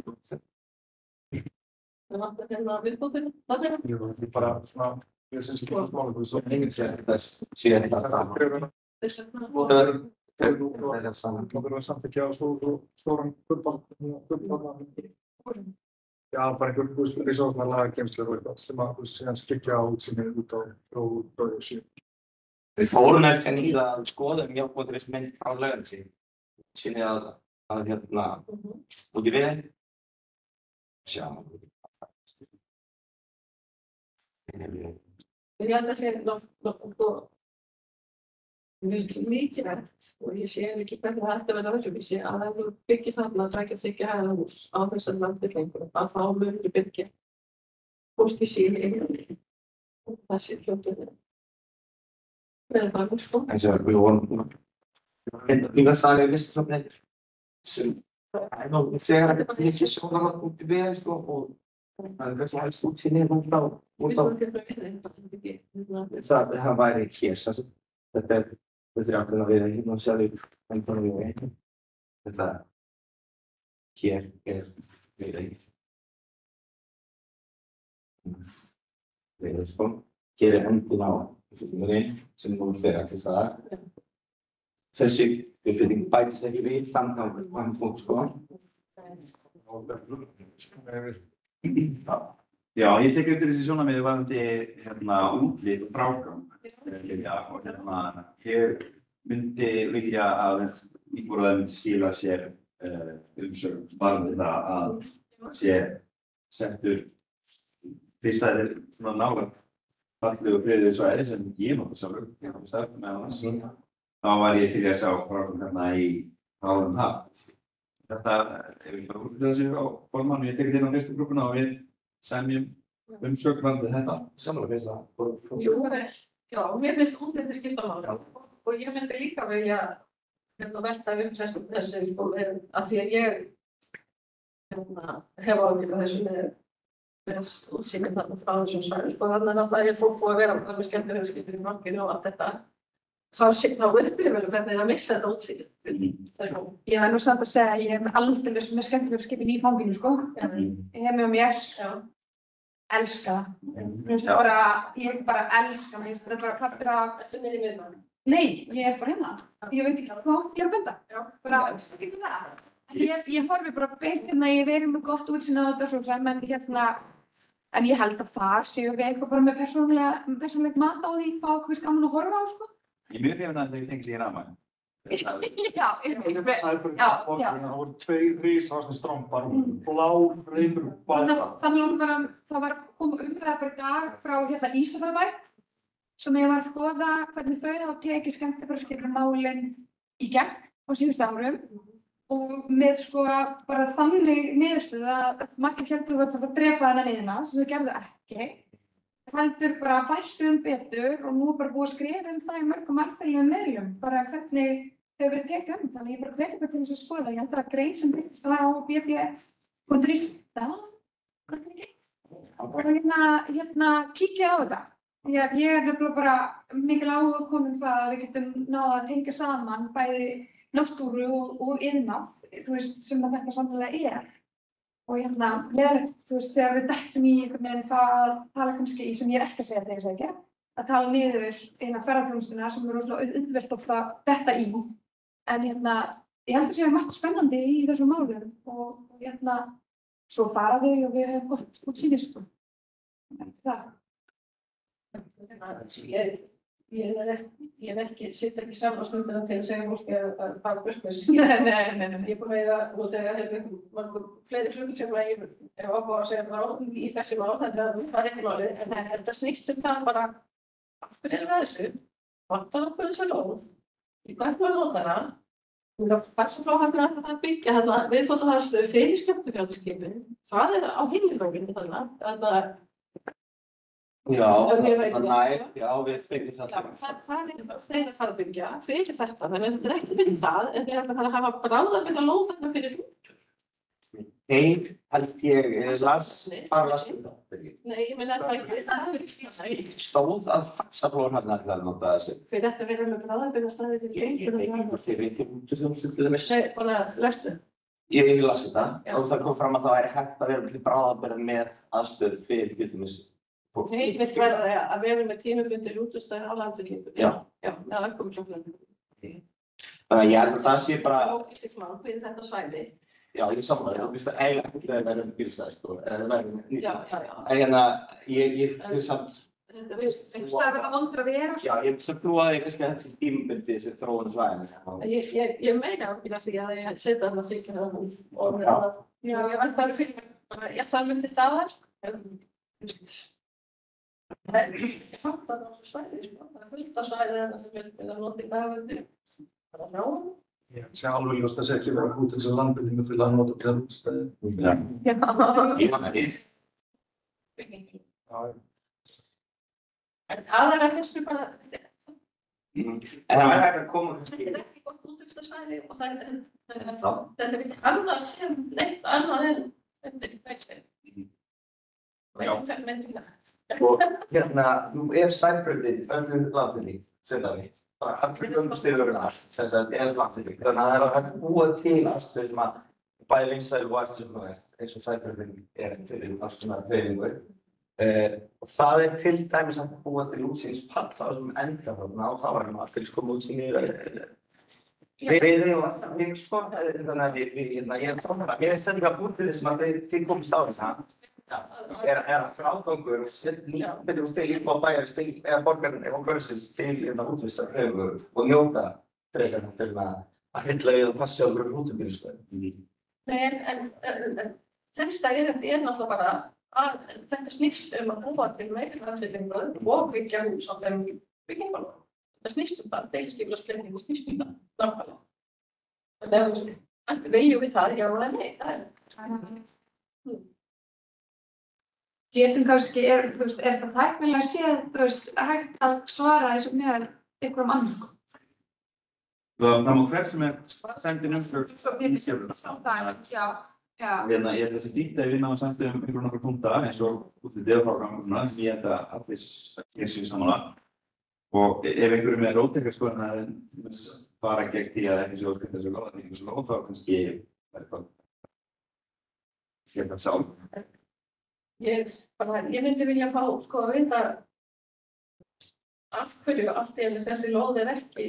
[SPEAKER 2] Það vantar hérna viðbótinu. Það er
[SPEAKER 3] Jú, þetta er bara svona, ég syns ekki máli, þú svo
[SPEAKER 4] Enginn sér þetta síðan þetta.
[SPEAKER 2] þess vegna.
[SPEAKER 4] Það er saman.
[SPEAKER 3] Það verður að samþykja stóran gullband Já, bara einhver risavaxnar geymslur og eitthvað sem að síðan skyggja á útsýnið út á sjö.
[SPEAKER 4] Við fórum eftir í það að skoðum jafnbóðurist mynd frá Laugarnesi. Útsýnið að út í Viðey. Sjá.
[SPEAKER 2] Ég held að sé mikilvægt og ég sé ekki hvernig það ætti að vera öðruvísi að ef þú byggir þarna að tækja þryggja hæða hús á þessar landi lengur að þá munu byggja fólki sín og það sé hljótið með það sko.
[SPEAKER 4] Eins og við vorum líka staðlega listasafnið sem þegar ég sé svona út í Viðey sko og það kannski helst útsýnið út á það væri hér þetta er allir að Viðey og sjálf endanum í Viðey. Þetta hér Viðey. Viðey sko. Hér endun á uppfyllingunni sem nú þegar til staðar. Þessi uppfylling bætist ekki við þann fót sko.
[SPEAKER 1] Já, ég tek undir þessi sjónarmið varðandi útlit og frágang. Og ég myndi vilja að íbúðarmaður myndi skila sér umsögn varðandi það að sé settur fyrst að það svona nálægt fallegu friðið svæði sem ég nota sjálfur meðal annars. Þá var ég til að sjá frágang í Hálum haft. Þetta ekki bara útfylgja þessu á formann og ég tek þetta inn á Facebook-grúppuna og við semjum umsögn varðandi þetta.
[SPEAKER 4] Sammála finnst það.
[SPEAKER 2] Jú, já, mér finnst útlitið skipta máli og ég myndi líka vilja velta upp þessu sko að því að ég hef áhyggjur af þessu með best útsýnin þarna frá þessum svæðum sko þarna náttúrulega fólk búið að vera þarna með skemmtiferðaskipin í markinu og allt þetta. Þá upplifum við hvernig að missa þetta útsýnið.
[SPEAKER 5] Ég verð nú samt að segja að ég er aldeilis með skemmtiferðaskipin í fanginu sko. Ég hef mig á mér. Elska það. Ég bara elska mig. Þetta er bara partur af...
[SPEAKER 2] Þetta er í miðbænum.
[SPEAKER 5] Nei, ég er bara hérna. Ég veit ekki hvað ég er að benda. Bara ekki það. Ég horfi bara beint hérna, ég verið með gott útsýni á þetta svo sem en ég held að það séu við eitthvað bara með persónulegt mat á því hvað okkur gaman að horfa á sko.
[SPEAKER 1] Ég mjög hrifin að þau tengi sig í rafmagn.
[SPEAKER 5] Já,
[SPEAKER 3] Það voru 2 risavaxnir strompar og blár reymur
[SPEAKER 5] Þannig bara, það var koma umræða bara í dag frá Ísafjarðarbæ sem ég var að skoða hvernig þau hafa tekið skemmtiferðaskipin málin í gegn á síðustu árum og með sko bara þannig niðurstöðu að margir héldu að það var að drepa þennan niðurna sem þau gerðu ekki. Heldur bara bættu betur og nú er bara búið að skrifa það í mörgum alþjóðlegum miðlum bara hvernig þau verið tekið þannig ég bara hvet ykkur til þess að skoða. Ég held að grein sem birtist var á bb.is og kíkja á þetta. Ég er nefnilega bara mikil áhuga komin það að við getum náða að tengja saman bæði náttúru og iðnað, sem að þetta samfélag er. Og leðilegt, þegar við dettum í einhvern veginn það að tala kannski í sem ég er ekki að segja þegar ég segja ekki, að tala niður ferðaþjónustuna sem er rosalega auðvelt ofta detta í. En ég held að sé margt spennandi í þessum málum og svo fara þau og við höfum gott útsýni sko. Það.
[SPEAKER 2] Ég sitt ekki saman á stundina til að segja fólki að fara burt með þessi skip. Nei. Ég er búin að eiga og þegar margur fleiri hlutir sem ég hef áhuga að segja frá í þessi mál, þannig að það er ekki málið. En þetta snýst það bara, af hverju erum við þessu? Vantar okkur þessu lóð? Í hvert var notara? Við erum bara frá að byggja viðbótarhæðstöð fyrir skemmtiferðaskipin. Það er á hinliðganginn þannig.
[SPEAKER 4] Já, við fengum það.
[SPEAKER 2] Það er þeir að fara að byggja fyrir þetta, þannig að þetta er ekki fyrir það, en þeir að hafa bráðabirna lóð þarna fyrir út.
[SPEAKER 4] Þeir held ég las það.
[SPEAKER 2] Nei, ég meina það ekki.
[SPEAKER 4] Stóð að faxaflór hann að nota þessu.
[SPEAKER 2] Fyrir þetta verður með bráðabirna staði fyrir út.
[SPEAKER 4] Ég veit ekki þjónustu með þessu.
[SPEAKER 2] Nei, bara lestu.
[SPEAKER 4] Ég las þetta og það kom fram að það væri hægt að vera með bráðabirna með aðstöð fyrir
[SPEAKER 2] Nei, við verðum að vera með tímabundið útustæði á landfyllingu. Já, með aðkomið sjóklarnir.
[SPEAKER 4] Þannig að ég held að það sé bara...
[SPEAKER 2] Lógistikmál fyrir þetta svæði.
[SPEAKER 4] Já, ég sammála, þú veist eiginlega ekki að vera bílstæð, sko.
[SPEAKER 2] Já.
[SPEAKER 4] En hérna, ég samt...
[SPEAKER 2] Þetta við,
[SPEAKER 5] Það er vel að vondur að vera.
[SPEAKER 4] Já, ég samt trúaði kannski að þessi tímabildi sem þróun og svæðinu.
[SPEAKER 2] ég meina ábyggilega því að ég setja þarna þykir það og já, ég veist það fyrir mig, bara ég þarf myndi staðar, það er háttað á þessu svæði, sko, það er fullt af svæði þarna sem við að nota í dagvöldu, það er ráðum.
[SPEAKER 3] Ég sé alveg ljóst að ekki vera út eins og landbyrðingu til að nota til útstæði.
[SPEAKER 4] Ég man ekki.
[SPEAKER 2] En aðalega finnst mér bara,
[SPEAKER 4] En það væri hægt að koma
[SPEAKER 2] þetta
[SPEAKER 4] kannski...
[SPEAKER 2] er ekki gott útvistasvæði og þetta er ekki annað sem neitt annað en veistu.
[SPEAKER 4] Og hérna, nú Sæbrautin öllum landfylling, sem það veit. Bara allir göngustíðurinn allt, sem sagt, landfylling. Þannig að það er hægt að búa til allt þau sem að bæði vinsæl og allt sem það eins og Sæbrautin fyrir alls konar hreyfingu. Og það er til dæmis að búa til útsýnispall á þessum enda þarna og það var allir sko útsýni við og alltaf við sko, þannig að ég er tónlega, ég er stendið að búa til þessum að þið komist á þess að frágangur og nýttir stil í bæjar eða borgarinn eða börsins til útvistar hreyfingu og njóta frekar til að hylla við og passa okkur útubílstöð.
[SPEAKER 2] Nei, en þetta er náttúrulega bara að þetta snýst að búa til meiri landfyllingu og byggja hús á þeim byggingunum. Það snýst það, deiliskipulagsbreytingu snýst það, nákvæmlega. Þannig að viljum við það, já eða nei, það er.
[SPEAKER 5] Getum kannski, er það tæknilega séð, hægt að svara þessu með einhverjum annað?
[SPEAKER 1] Það má hver sem sendin umsvörð.
[SPEAKER 5] Já.
[SPEAKER 1] Ég er þessi dýta í vinna á samstöðum einhverjum nokkra punkta eins og út í deðfráganguna sem ég held að allir séu samanlega. Og ef einhverjum er róttekarskoðan að fara gegn því að ekki séu óskæmt þessu góða, ekki svo góð, þá kannski verður það það sjálf.
[SPEAKER 2] Ég myndi vilja fá sko að vita af hverju allt í einu þessi lóð er ekki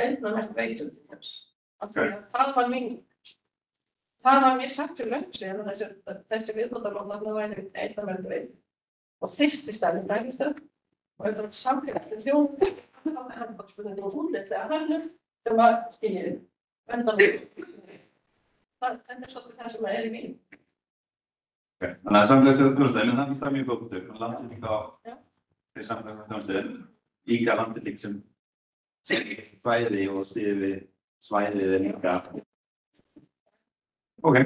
[SPEAKER 2] auðnamert veitum til þess. Það var mér sagt fyrir löngu síðan að þessi viðbótarlóð þarna væri auðnamert veitum og þyrfti stærri dæmistöð og auðvitað samfélagið þjóð það er bara spurning um útlitslega hönnun sem var skiljið vendanum. Þetta er svolítið það sem er í mín.
[SPEAKER 1] Þannig að samfélagslega þjóðstöðin, en það finnst það mjög góð punktur. Landfylling á samfélagslega þjóðstöðin, líka landfylling sem bæði og styður við svæðið er líka. Ok,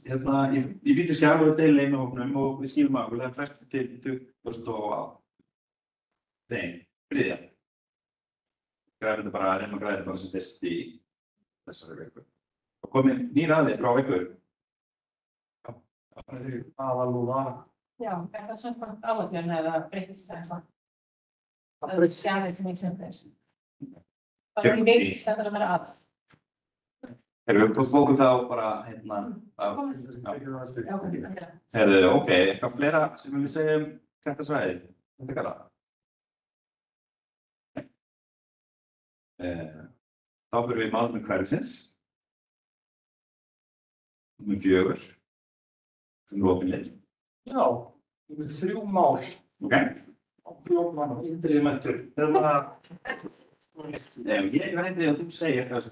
[SPEAKER 1] ég býtti skjál og deili einu hóknum og við skilum að það er frestu til 2003. Græðum þetta bara, reynum að græða þetta bara sem fyrst í þessari viku. Og komið nýr aðeins frá ykkur.
[SPEAKER 3] Aðalúða.
[SPEAKER 6] Já, er það samkvæmt áætlun eða breytist það eitthvað? Það er skjálfið til mig sem þess. Það er ekki veikist að það er að vera að.
[SPEAKER 1] Erum við bókum þá bara hérna ok, eitthvað fleira sem við segjum þetta svæði, þetta kalla? Þá byrjum við málum hverfisins. Númer 4. Sem er opinleik.
[SPEAKER 3] Já, við 3 mál.
[SPEAKER 1] Ok.
[SPEAKER 3] Bjórnmann, Indriði Mættur.
[SPEAKER 1] Ég var eitthvað að þú segir það.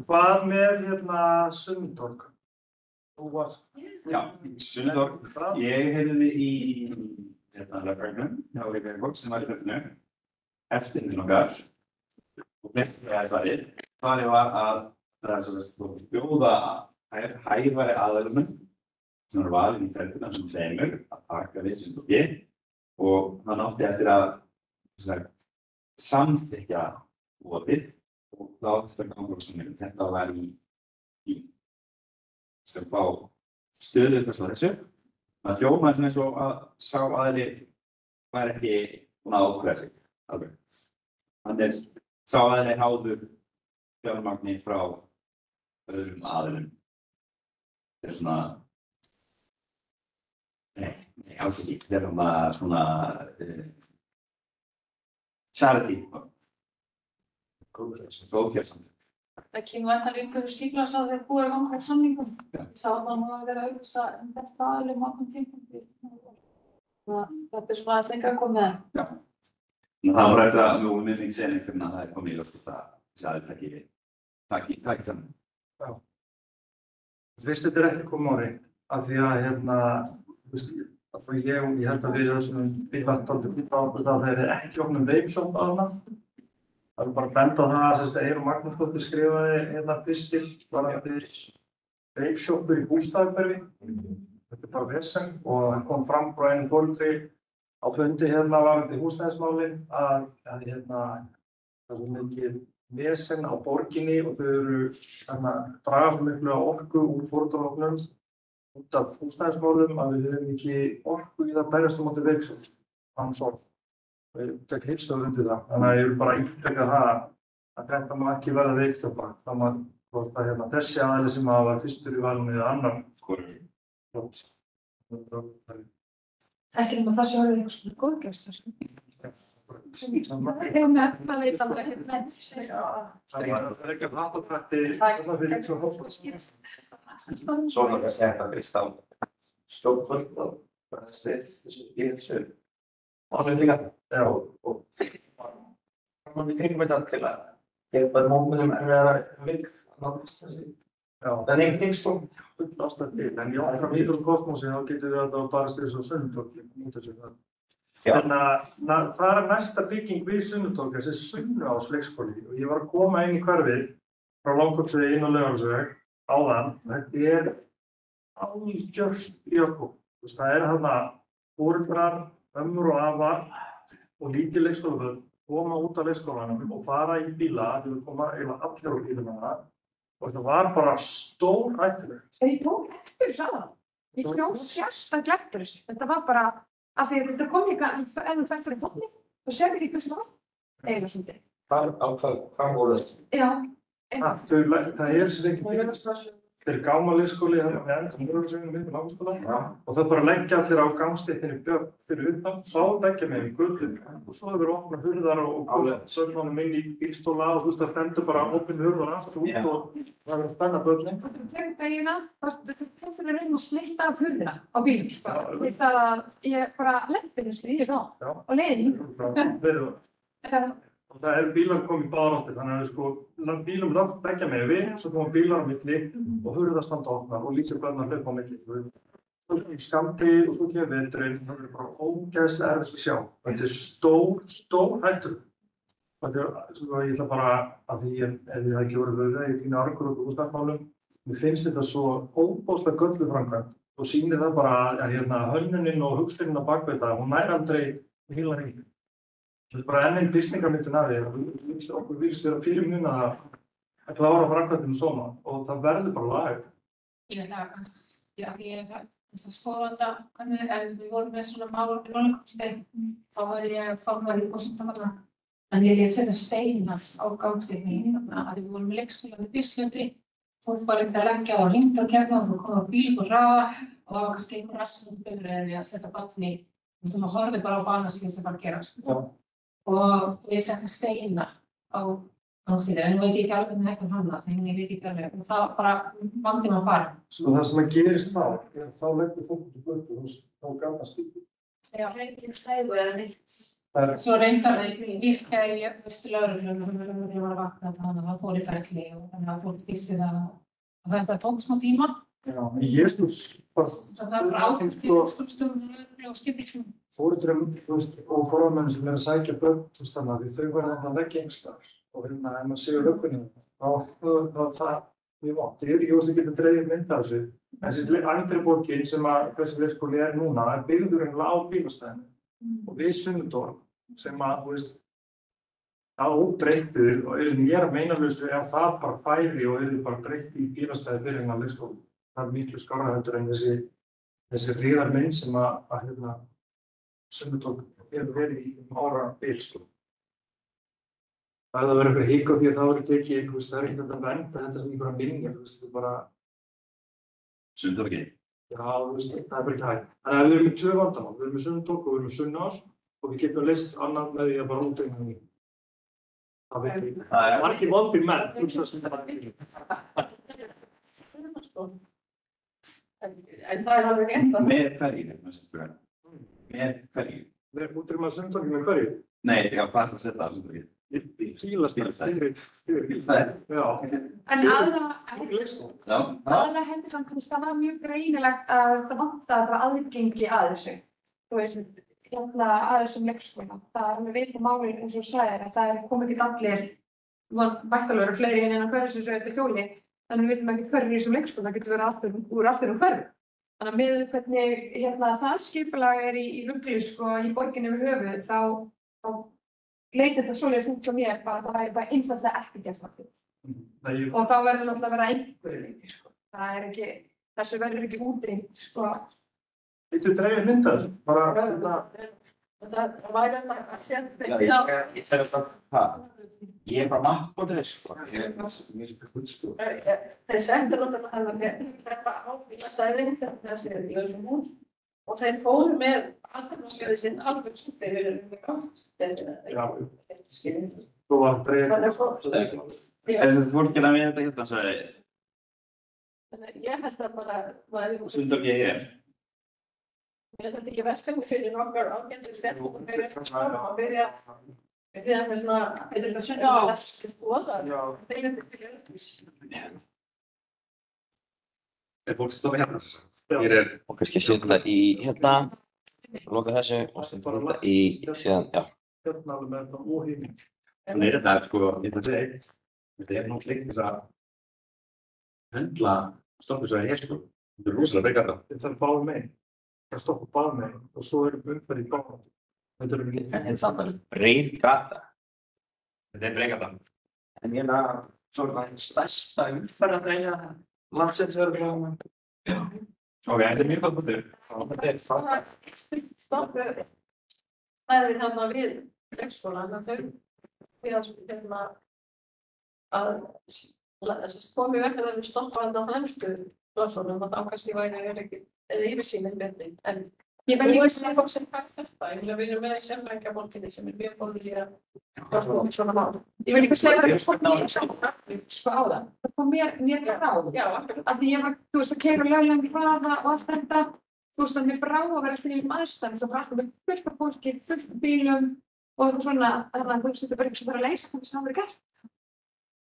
[SPEAKER 3] Hvað með Sundorg? Þú varst...
[SPEAKER 1] Já, Sundorg. Ég heyrði í lögfræðingnum hjá Reykjavík sem var í hlutinu eftir minn okkar og farið var að bjóða hæfari aðilum sem var valinn í ferðina sem tveimur að taka við Sundorgi og hann átti eftir að samþykkja opið og þá átti þetta gangurstofnum. Þetta var í sem fá stöðu þessu. Það hljómaði eins og að sá aðili var ekki búinn að ákveða sig alveg. Þannig sá aðili háður fjármagni frá öðrum aðilum. Þetta er svona Nei, alls ekki. Þetta er svona charity. Góðgerðarsamtök.
[SPEAKER 6] það kemur þetta einhverju skipulags að þeir búið að ganga á samningum.
[SPEAKER 1] Já.
[SPEAKER 6] Ég sá að það má vera að auðvisa þetta alveg mákum tímpum. Þetta svona að þengra komið það.
[SPEAKER 1] Já. Það var eftir að við myndum segja einhvern að það komið í ljós að það taki saman.
[SPEAKER 3] Já. Fyrst þetta ekki komið á hreint, af því að ég held að við þessum bílartóldi bílartóldi að þeir eru ekki opnum veipshop á hana. Það er bara að benda á það að Eyrún Magnúsdóttir skrifaði pistil varðandi veipshopur í Bústaðahverfi. Þetta er bara vesen og það kom fram frá einum foreldri á fundi varðandi húsnæðismálin að það er svo mikið vesen á borginni og þau eru draga svo miklu orku úr foreldrahópnum út af húsnæðismálum að við höfum ekki orku í það berjast á móti veipshop. Ég tek heilsögur undir það, þannig að ég vil bara ítreka það að þetta má ekki verða veipshopa. Þannig að þessi aðili sem var fyrstur í valinu eða annar
[SPEAKER 5] Ekki nema það sé orðið einhvers konar góðgerðstarfsemi. Það veit aldrei ekkert neitt.
[SPEAKER 3] Það er ekki að hattatrætti það fyrir svo hóflast.
[SPEAKER 4] Svo er það að breyst á stjórnvöld og bregðast við þessu málum líka.
[SPEAKER 3] Já.
[SPEAKER 4] Og það er kringum þetta til að gefa mótmælum erfiðara vik að náttúrulega þessi. Það er einhvern sko.
[SPEAKER 3] Full ástæða til, en já, frá mikrokosmosi þá getum við að barast við svo Sunnutorgi. Þannig að það er næsta bygging við Sunnutorgi, þessi Sunnuás leikskóli og ég var að koma inn í hverfið frá Langholtsvegi inn á Laugavegsveg áðan. Þetta er algjört í okkur. Það er þarna foreldrar, ömmur og afar og lítil leikskólabörn koma út af leikskólanum og fara í bíla, þegar við koma eiginlega allir úr bílum hana. Og það var bara stórhættulegt.
[SPEAKER 5] Ég tók eftir þessu aðan. Ég hljóð sérstaklega eftir þessu. Þetta var bara af því að þetta kom líka ef þú fætt fyrir botni, þá sér ekki hversu það var. Eiginlega svolítið.
[SPEAKER 4] Hvað voru þessu?
[SPEAKER 5] Já.
[SPEAKER 3] Það er sem ekki þeir gáma leikskóli með endum hörðursögnum upp í Langholtsskóla og það bara leggja allir á gangstéttinni fyrir utan, þá leggja með í göllum og svo hefur opna hurðar og sörnunum inn í bílstóla og þú veist það stendur bara opin hurðar aftur út og það verður spenna börnin.
[SPEAKER 5] Þú tegur begina, þú fyrir að reyna að snitta af hurðina á bílum sko. Því það að ég bara lendi þessu í þá og leiðin.
[SPEAKER 3] Og það eru bílar komið í báðar áttir, þannig að bílum langt beggja megin við, svo koma bílar á milli og hurðar standa opnar og lítil börn að hlaupa á milli. Svo kemur skammdegið og svo kemur veturinn, það er bara ógeðslega erfitt að sjá. Þetta er stór hættur. Ég ætla bara að því ef ég hef ekki verið í þínu argur og húsnæðismálum, mér finnst þetta svo óbóðslega göllu framkvæmt og sýnir það bara að hönnunin og hugsunin á bakvið það, hún nær aldrei heila hring. Það er bara enn birtingarmyndin af því okkur virðist vera fyrirmunað að klára framkvæmdina svona og það verður bara lagið.
[SPEAKER 6] Ég ætla að ég skoða þetta hvernig ef við vorum með svona mál í Norðurlandsdegi þá var ég formari í kosningamanna en ég setja steina á gangstéttinni að við vorum með leikskóla við Bíslundi fólk var einhvern að leggja á hringdra og kerna og koma á bíl og hraða og það var kannski einhver rassin bifreið að setja barn í maður horfði bara á banaslýs sem bara gerast. Og ég setti steina á gangstéttinni en nú veit ég ekki alveg hvernig þetta hana þannig ég veit ekki alveg og það bara vandi maður fara.
[SPEAKER 3] Svo það sem gerist þá leggur fólk út í götu og þá gamla stíl.
[SPEAKER 6] Já, engin stæður eða neitt. Svo reyndar virkaði í Austurlögreglunum þegar ég var að vakna þannig að það fór í ferli og þannig að fólk vissi það og þetta tók smá tíma.
[SPEAKER 3] Já, ég bara
[SPEAKER 6] það er bara ákveðstöðum og skipilsum.
[SPEAKER 3] Foreldrum og forráðamönnum sem að sækja börn þannig að þau verða að leggja einhverstaðar og ef maður séu löggunni þá það mjög vant. Ég veist að geta dreifð mynd af þessu. En þessi andri borgin sem að þessi leikskóli er núna er byggður á bílastæðinu og við Sunnutorg sem að óbreyttur og eru mér meinalausu ef það bara færi og eru bara breytt í bílastæði fyrir hennar leikskóli. Það er miklu skárra heldur en þessi hríðarmynd sem að Sunnutorg hefur verið í árabil. Það verður eitthvað hik á því að það verður tekið, það er ekkert að vernda þetta sem einhverja minningar, þetta er bara...
[SPEAKER 1] Sunnutorgi?
[SPEAKER 3] Já, það er bara ekki hægt. Þannig að við erum með tvö vandamál, við erum með Sunnutorg og við erum með Sunnuás og við getum leyst annað með því að bara útreikna því. Það veit ég.
[SPEAKER 1] Það er
[SPEAKER 3] Margir vondir menn, hugsa sem það.
[SPEAKER 2] En það er alveg rétt að
[SPEAKER 1] með hverju, með hverju.
[SPEAKER 3] Við erum útrýma sundtökin með hverju.
[SPEAKER 1] Nei, já, hvað er það að setja það sundtökin?
[SPEAKER 3] Bílastæði.
[SPEAKER 1] Bílastæði.
[SPEAKER 3] Já.
[SPEAKER 5] En
[SPEAKER 3] Leikskóla.
[SPEAKER 1] Já.
[SPEAKER 5] aðalega hendur samt, það var mjög greinilegt að það vantaði bara aðgengi að þessu. Þú veist, að þessum leikskóla. Það er alveg vita máli eins og þú sagðir að það kom ekki allir, væntanlega eru fleiri en innan hverju sem svo þetta hjóli, en við vitum ekki hverju í þessum leikskóla, það getur verið úr allir hverju. Þannig að með hvernig það skipulag er í rugli sko í borginni yfir höfuð, þá leitir þetta svolítið fúnt sem ég bara það væri bara einfaldlega ekki gert það. Og þá verður náttúrulega að vera einhverju leiki sko. Það er ekki, þessu verður ekki útrýmt sko.
[SPEAKER 3] Þetta dreifir myndar, bara
[SPEAKER 2] það væri að setja
[SPEAKER 4] Ég fer að ég bara mapp.is sko. Ég er mjög sko.
[SPEAKER 2] þeir sendur náttúrulega þetta á bílastæðin þessi lausum hús og þeir fóru með aðgangsskerði sinn alveg stundið
[SPEAKER 3] Þú var dreifir.
[SPEAKER 1] Er þetta fólkina við þetta hérna, sagði
[SPEAKER 2] ég held að bara
[SPEAKER 1] sundtökin hér?
[SPEAKER 2] Ég held ekki verkefni fyrir okkar ágættir stefnum og fyrir skóla að byrja þetta sjöndar
[SPEAKER 1] Er fólk stofa hérna? Hér er
[SPEAKER 7] Og kannski setja í hérna, loka þessu og setja þetta í síðan, já.
[SPEAKER 3] Hérna alveg með þetta óhýming.
[SPEAKER 1] Nei, þetta er sko, ég ætla að segja eitt. Þetta er náttúrulega þess að höndla stoppisvæði hér sko. Þetta er rosalega breið gata.
[SPEAKER 3] Það er báðum megin. Það stoppa báðum megin og svo erum umferð í báðum. Þetta er
[SPEAKER 7] En samt alveg breið gata.
[SPEAKER 1] Þetta er breið gata.
[SPEAKER 7] En hérna, svona stærsta umferðardreigja landsins örugglega.
[SPEAKER 1] Ok, þetta er mjög gott punktur.
[SPEAKER 7] Þetta er frábært.
[SPEAKER 2] stoppu stæði þarna við leikskólann að þau að komi vekk að þau stoppa þarna á fremstu klassunum og þá kannski væri ekki eða yfirsýnin betri. En ég verði líka að segja fólk sem fær þetta. Ég vil að við erum með sérfræðinga bólkinni sem mjög bólkinni að svona mál. Ég vil líka segja að fólk sko á það. Það kom mér brá. Já, af því ég var, þú veist, að keyra löglegum hraða og allt þetta. Þú veist, að mér brá að vera eftir í aðstæðum. Það var alltaf með fullt af fólki, fullt af bílum og eitthvað svona, þannig að þú veist, þetta er bara eitthvað sem bara að leysa þannig sem það verið gert.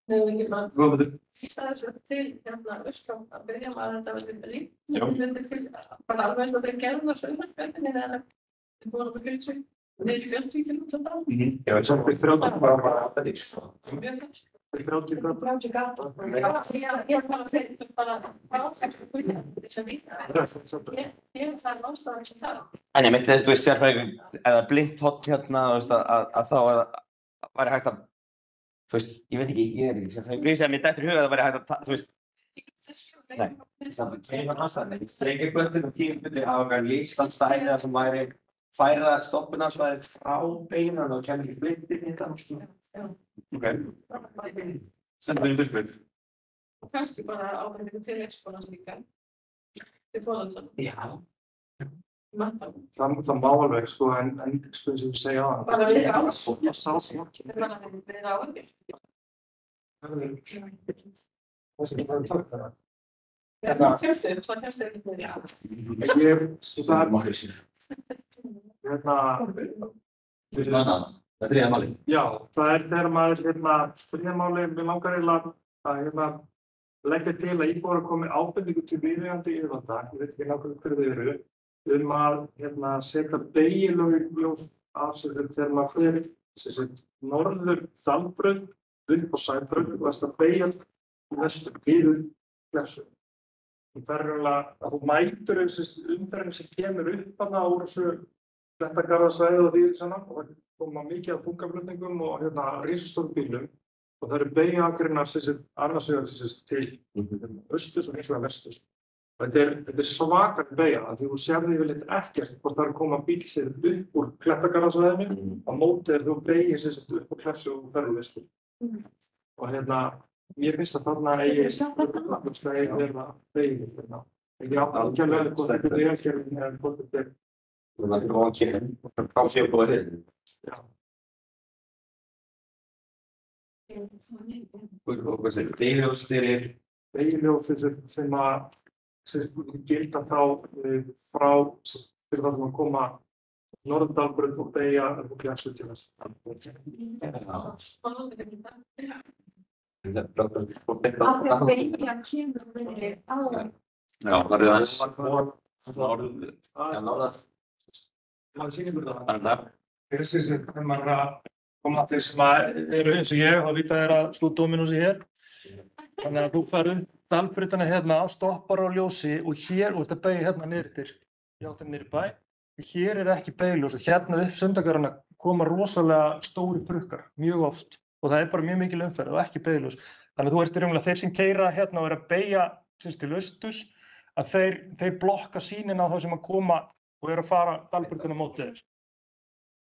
[SPEAKER 2] Nei, ekki bara.
[SPEAKER 1] Góð punktur.
[SPEAKER 2] Í staðið svo til Östló að byrja að þetta verður líf til bara alveg eins og þeir gerðu það sauðarspjörnir eða þeir voru með 40 niður í 40 km/h.
[SPEAKER 4] Já, en samt við 30 bara að það líks.
[SPEAKER 2] Mjög fyrst.
[SPEAKER 3] 30
[SPEAKER 2] gata. Ég bara þeir bara ásækstu kvöldi sem ég það er nástæðan sem það.
[SPEAKER 7] En ég myndi, þú veist, sérfræðingur, eða blint hotn hérna, þú veist, að þá væri hægt að, þú veist, ég veit ekki, ég er ekki sérfræðingur, ég segi að mér dettur í huga að það væri hægt að, þú veist,
[SPEAKER 4] Nei, það kemur náttúrulega. Strengirgötur og tímabundið hafa eitthvað lífsfallstæði þar sem væri færa stoppunarsvæðið frá beinan og kemur ekki blindið í þetta.
[SPEAKER 1] Ok. Sendur þér byrjum.
[SPEAKER 2] Og kannski bara ábyrgðingu til leikskólans líka. Til foreldranna.
[SPEAKER 4] Já.
[SPEAKER 3] Það má alveg, sko, en sko sem ég segja á það.
[SPEAKER 2] Bara við alls.
[SPEAKER 3] Það sá sem ekki.
[SPEAKER 2] Þetta er bara við ábyrgð.
[SPEAKER 3] Það sem það er takk það.
[SPEAKER 2] Já, það kemst upp með því.
[SPEAKER 3] Ég, sko það er, hérna,
[SPEAKER 1] Það er þriðja máli.
[SPEAKER 3] já, það er þegar maður, þriðja máli, við langar eiginlega að, leggja til að íbúar komi ábendingu til viðeigandi yfirvalda, ég veit ekki nákvæmlega hverju þau eru, að, setja beygilög af sig þegar maður fyrir, norður Dalbraut, upp á Sæbraut, og þess að beygja vestur, yfir Klefsveg. Það er raunlega að þú mætur umferðin sem kemur upp hana úr þessu Klettagarðasvæði og því saman og það koma mikið af þungaflutningum og risastórum bílum og það eru beygjuakreinar annars vegar til austurs og hins vegar vesturs. Þetta er svakar beygja af því þú sérði yfirleitt ekkert hvort það er að koma bíl sér upp úr Klettagarðasvæðinu á móti er þú beygir upp á Klefsveg og ferðu vestur. Og mér finnst að þarna eigi verða beygir. Ekki ákveðlega hvort þetta er vegagerðin eða hvort þetta er.
[SPEAKER 4] Það er góðan kynning og það er kási upp á þeirri.
[SPEAKER 3] Já.
[SPEAKER 1] Og hvað segir, beiljós fyrir
[SPEAKER 3] Beiljós sem að gilda þá frá fyrir það sem að koma Norðdalbraut og beygja upp á Glensvöll til þess.
[SPEAKER 5] Af því að beygja kemur minni á.
[SPEAKER 1] Já, það er aðeins norður.
[SPEAKER 4] Já, norðar.
[SPEAKER 3] Það er sýningur það.
[SPEAKER 1] Þannig að
[SPEAKER 3] Fyrir sem maður er að koma til sem að eru eins og ég, þá vita þér að slú Dominos'i hér. Þannig að þú ferð Dalbrautina hérna, stoppar á ljósi og hér út að beygja hérna niður í áttina niður í bæ. Hér er ekki beygljós og hérna upp Sundagörðuna koma rosalega stóri trukkar, mjög oft. Og það er bara mjög mikil umferð og ekki beygljós. Þannig að þú ert í raunverulega þeir sem keyra hérna og eru að beygja til austurs, að þeir blokka sýnin á þá sem að koma og eru að fara Dalbrautina móti þér.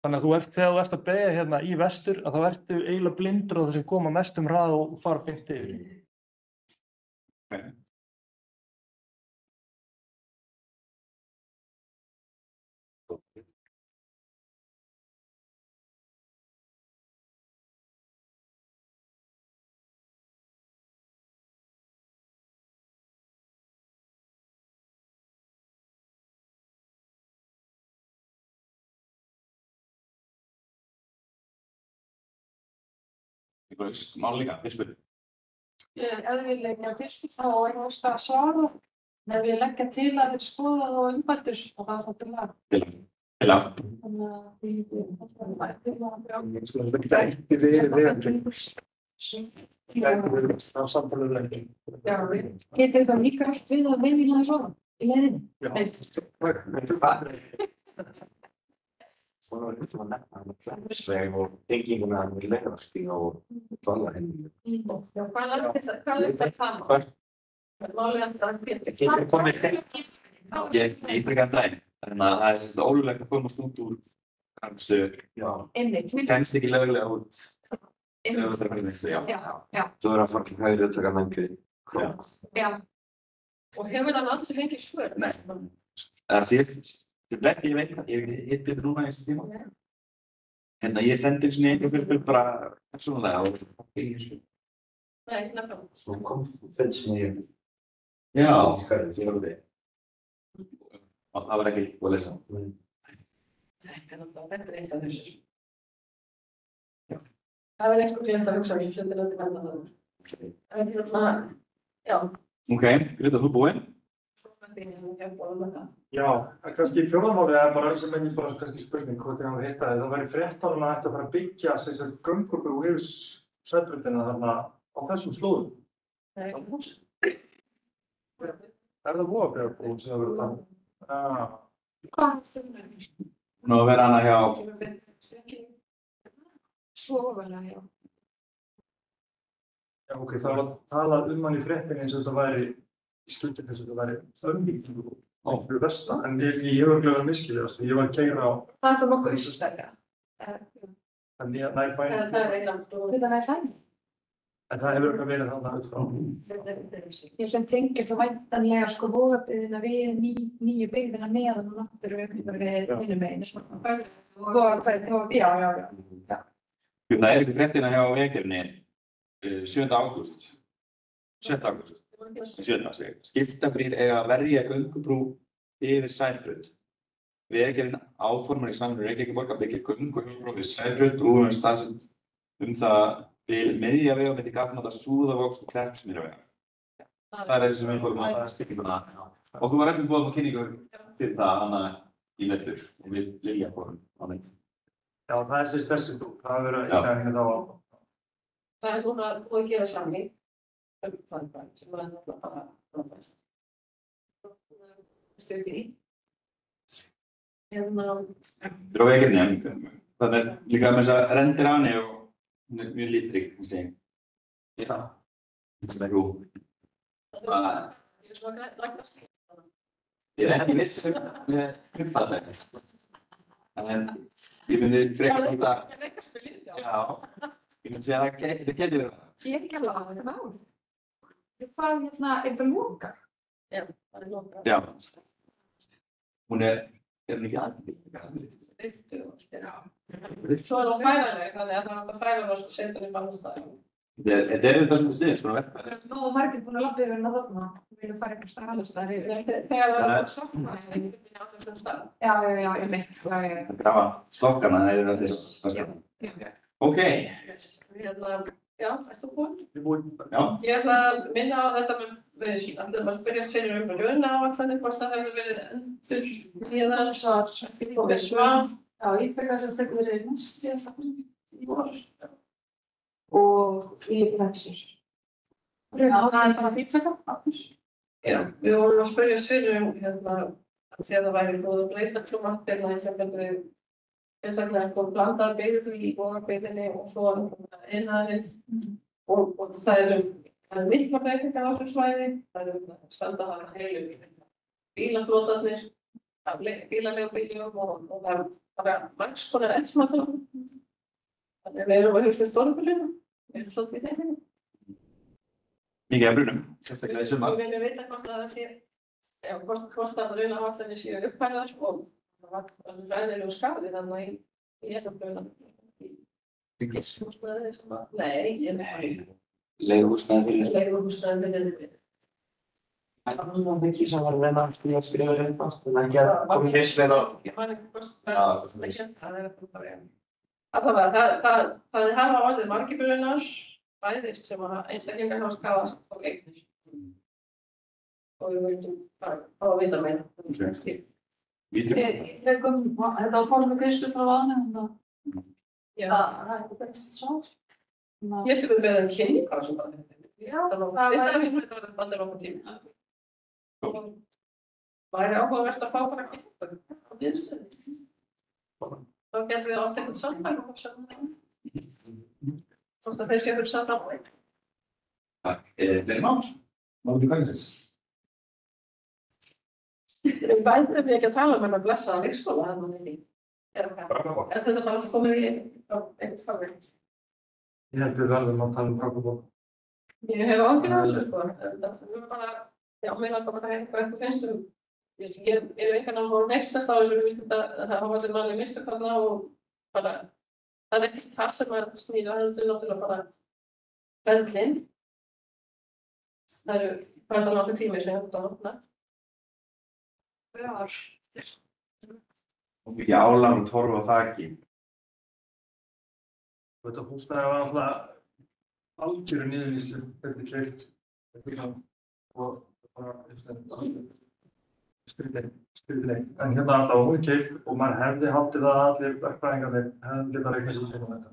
[SPEAKER 3] Þannig að þegar þú ert að beygja hérna í vestur, að þá ertu eiginlega blindur á þess að koma mestum hrað og fara beint yfir.
[SPEAKER 1] Eitthvað mál líka, fyrirspurning.
[SPEAKER 2] Ef þið vil leggja fyrirspurn þá er það að svara. Ef við leggja til að þeir skoða það og umbættur og það er það til að.
[SPEAKER 1] Til að.
[SPEAKER 2] Þannig að við
[SPEAKER 3] Það samtalið lengi.
[SPEAKER 5] Getur það líka rætt við að veifina þess orðan í leiðinni?
[SPEAKER 4] Svona var þetta að nefna Klemmsveg og tenginguna við Laugarvatnsstíg og Dvalarheimilinu.
[SPEAKER 2] Hvað er það? Málið að það
[SPEAKER 4] Getur komið
[SPEAKER 1] Ég ítrykka daginn, þannig að það er svolítið ólulegt að komast út úr kannski,
[SPEAKER 5] Einmitt.
[SPEAKER 1] kemst ekki löglega út ef það er að finna
[SPEAKER 5] Já.
[SPEAKER 4] Svo er að fara til hægri og taka mengi.
[SPEAKER 5] Já.
[SPEAKER 2] Og hefur hann aldrei fengið svör?
[SPEAKER 1] Nei. Það síðast, ég veit það, ég hitt þetta núna í þessu tíma. Hérna, ég sendi eins og einhver fyrirspurn bara persónulega og ekki í þessu.
[SPEAKER 2] Nei, nefnilega.
[SPEAKER 4] Svo kom fyrir sem ég
[SPEAKER 1] Já,
[SPEAKER 4] skarði fyrir því.
[SPEAKER 1] það var ekki búið að lesa.
[SPEAKER 2] Þetta er eitt af þessu. Það er eitthvað glemt að hugsa mér, þetta er þetta verða það. Það er þarna, já.
[SPEAKER 1] Ok, Greta, þú búinn?
[SPEAKER 3] Já, en kannski fjórðamálið er bara sem ekki bara kannski spurning hvort ég hafa heyrt það. Það væri fréttunum að þetta fara að byggja þessar göngubrú yfir Sæbrautina þarna á þessum slóðum.
[SPEAKER 2] Nei,
[SPEAKER 3] Er það Vogabréfarbrú sem það verður að tala?
[SPEAKER 1] Nú að vera hana hjá,
[SPEAKER 5] Svo ofalega, já.
[SPEAKER 3] Já, ok, það var að tala hann í fréttinni eins og þetta væri í stundin eins og þetta væri ömvíkingu á fyrir vestan, en ég hefur gleðið að miskilja þess, ég var að keyra á
[SPEAKER 5] Það er það nokkuð austlæga.
[SPEAKER 3] en ég nær bæinn,
[SPEAKER 2] það er eiginlega.
[SPEAKER 5] Þetta er það.
[SPEAKER 3] en það hefur eitthvað verið þarna út frá.
[SPEAKER 5] Ég sem tengir þá væntanlega sko Vogabyggðina við nýju byggðina neðan og náttúruverið hinum megin. Já.
[SPEAKER 1] það er ekki fréttina hjá Vegagerðinni 7. ágúst. 7. ágúst. 7. segi. Skiptabrýr eiga að verja göngubrú yfir Sæbraut. Vegagerðin áformar í samvinnu Reykjavíkurborgar að byggja göngubrú við Sæbraut og við höfum staðsett það bil miðja vega milli Gatnamóta, Súðavogs og Kleppsmýrarvegar. Það er þessi sem við fórum að skiptinguna. Okkur var ekki búið að fá kynningu fyrir það hana í vetur og við Lilja fórum á mynd.
[SPEAKER 3] Já, það er þessi brú, það hefur verið að hérna þá á.
[SPEAKER 2] Það er núna búið að gera samning sem er náttúrulega bara frábært. Stuð í.
[SPEAKER 1] Þetta er á Vegagerðinni, það er líka með þess að rendir á henni og hún er mjög litrík, þessi. Já, þetta er góð.
[SPEAKER 2] Ég er svona lagt að skilja.
[SPEAKER 1] Ég er ekki viss með uppfattar. En ég myndi frekar þetta.
[SPEAKER 2] Ég er ekki að spila í þetta.
[SPEAKER 1] Já, ég myndi segja að þetta getur verið það.
[SPEAKER 5] Ég er ekki alveg að þetta mál. Hvað hérna, er þetta lokar?
[SPEAKER 2] Já, það er lokað.
[SPEAKER 1] Já. Hún er hún ekki aðeins?
[SPEAKER 2] Já. Svo er það færanleg, þannig að það er að færa það og setja henni bara á staðinn.
[SPEAKER 1] Þetta er þetta svona sniðið, svona verkfæri.
[SPEAKER 5] Nú margir búin að labba yfir hérna þarna. Við viljum fara eitthvað staðalast þar yfir.
[SPEAKER 2] Þegar það er sokna, það er ekki á þessum stað.
[SPEAKER 5] Já, ég mitt.
[SPEAKER 1] Að grafa slokkana, það er þessi. Ok.
[SPEAKER 2] Já, ert þú búinn?
[SPEAKER 3] Ég er búinn.
[SPEAKER 1] Já.
[SPEAKER 2] Ég ætla að minna á þetta með að spyrja fyrir launaáætlanir, hvort það hefur verið endurnýjaðar, komið svar.
[SPEAKER 6] Já, ég fekk þess að stekka verið næst síðast í vor. Og ég vexur. Já, það er bara býtfækka aftur.
[SPEAKER 2] Já, við vorum að spyrja fyrir því að það væri búið að breyta frumvarpinu eins og við sérstaklega sko blandað byggð í Vogabyggðinni og svo iðnaðarinn og það eru mikla breytingar á þessu svæði. Það eru standa þarna heilu bílaflotarnir, bílaleigubíljum og það er bara margs konar eldsmatur. Þannig við erum að hugsa stórubílina, við erum svolítið í þeim.
[SPEAKER 1] Mikið af brunum, sérstaklega í sumar.
[SPEAKER 2] Við viljum vita hvort að það sé, hvort að launaáætlanir séu upphæðar og það var ræðilegur skaði þannig í hérna húsnæði sem að, nei,
[SPEAKER 4] Leiguhúsnæði fyrir.
[SPEAKER 2] leiguhúsnæði fyrir.
[SPEAKER 4] Það var ekki sem var að reyna að skrifa eitthvað, en ekki að koma misvel á.
[SPEAKER 2] Ég man ekki hvort það er bara, allavega, það hafa orðið margir brunar, bæðist sem að einstaklingar hafa skadast og eignir. Og við veitum bara að vita meira.
[SPEAKER 6] Þetta var fórum við greiðslu frá aðeins,
[SPEAKER 2] Já,
[SPEAKER 6] það er ekki best svar.
[SPEAKER 2] ég þurfum við um kynning á þessu bara.
[SPEAKER 6] Já,
[SPEAKER 2] Fyrst að við höfum þetta bandir okkur tíma. Væri áhugavert að fá bara kynningu á niðurstöðu. Þá getum við átt einhvern samfæl og svona. Hvort að þeir séu hugsað fram á einn.
[SPEAKER 1] Takk. Fleiri mál? Málum í kvælsins.
[SPEAKER 2] Við bætum við ekki að tala um að blessa að leikskóla þannig inni. Er þetta bara komið í einhvern fagri?
[SPEAKER 3] Ég held við verðum að tala um Krakabók.
[SPEAKER 2] Ég hef ágjörð á þessu sko. Við bara, já, mér langar bara að eitthvað finnst ég einhvern veginn voru nextast á þessu, við finnst þetta, það hafa allir manni mistök þarna og bara, það er ekki það sem að snýra, heldur náttúrulega bara ferlinn. Það er langur tími sem ég hef þetta.
[SPEAKER 1] Og mikið álag og torf á þaki.
[SPEAKER 3] Þetta húsnæði var alltaf algjöru niðurníðslu, þetta keypt og bara styrleik. En hérna alltaf var hún keypt og maður hefði haldið að allir verkfræðingarnir hefði getað reiknað sér til þetta.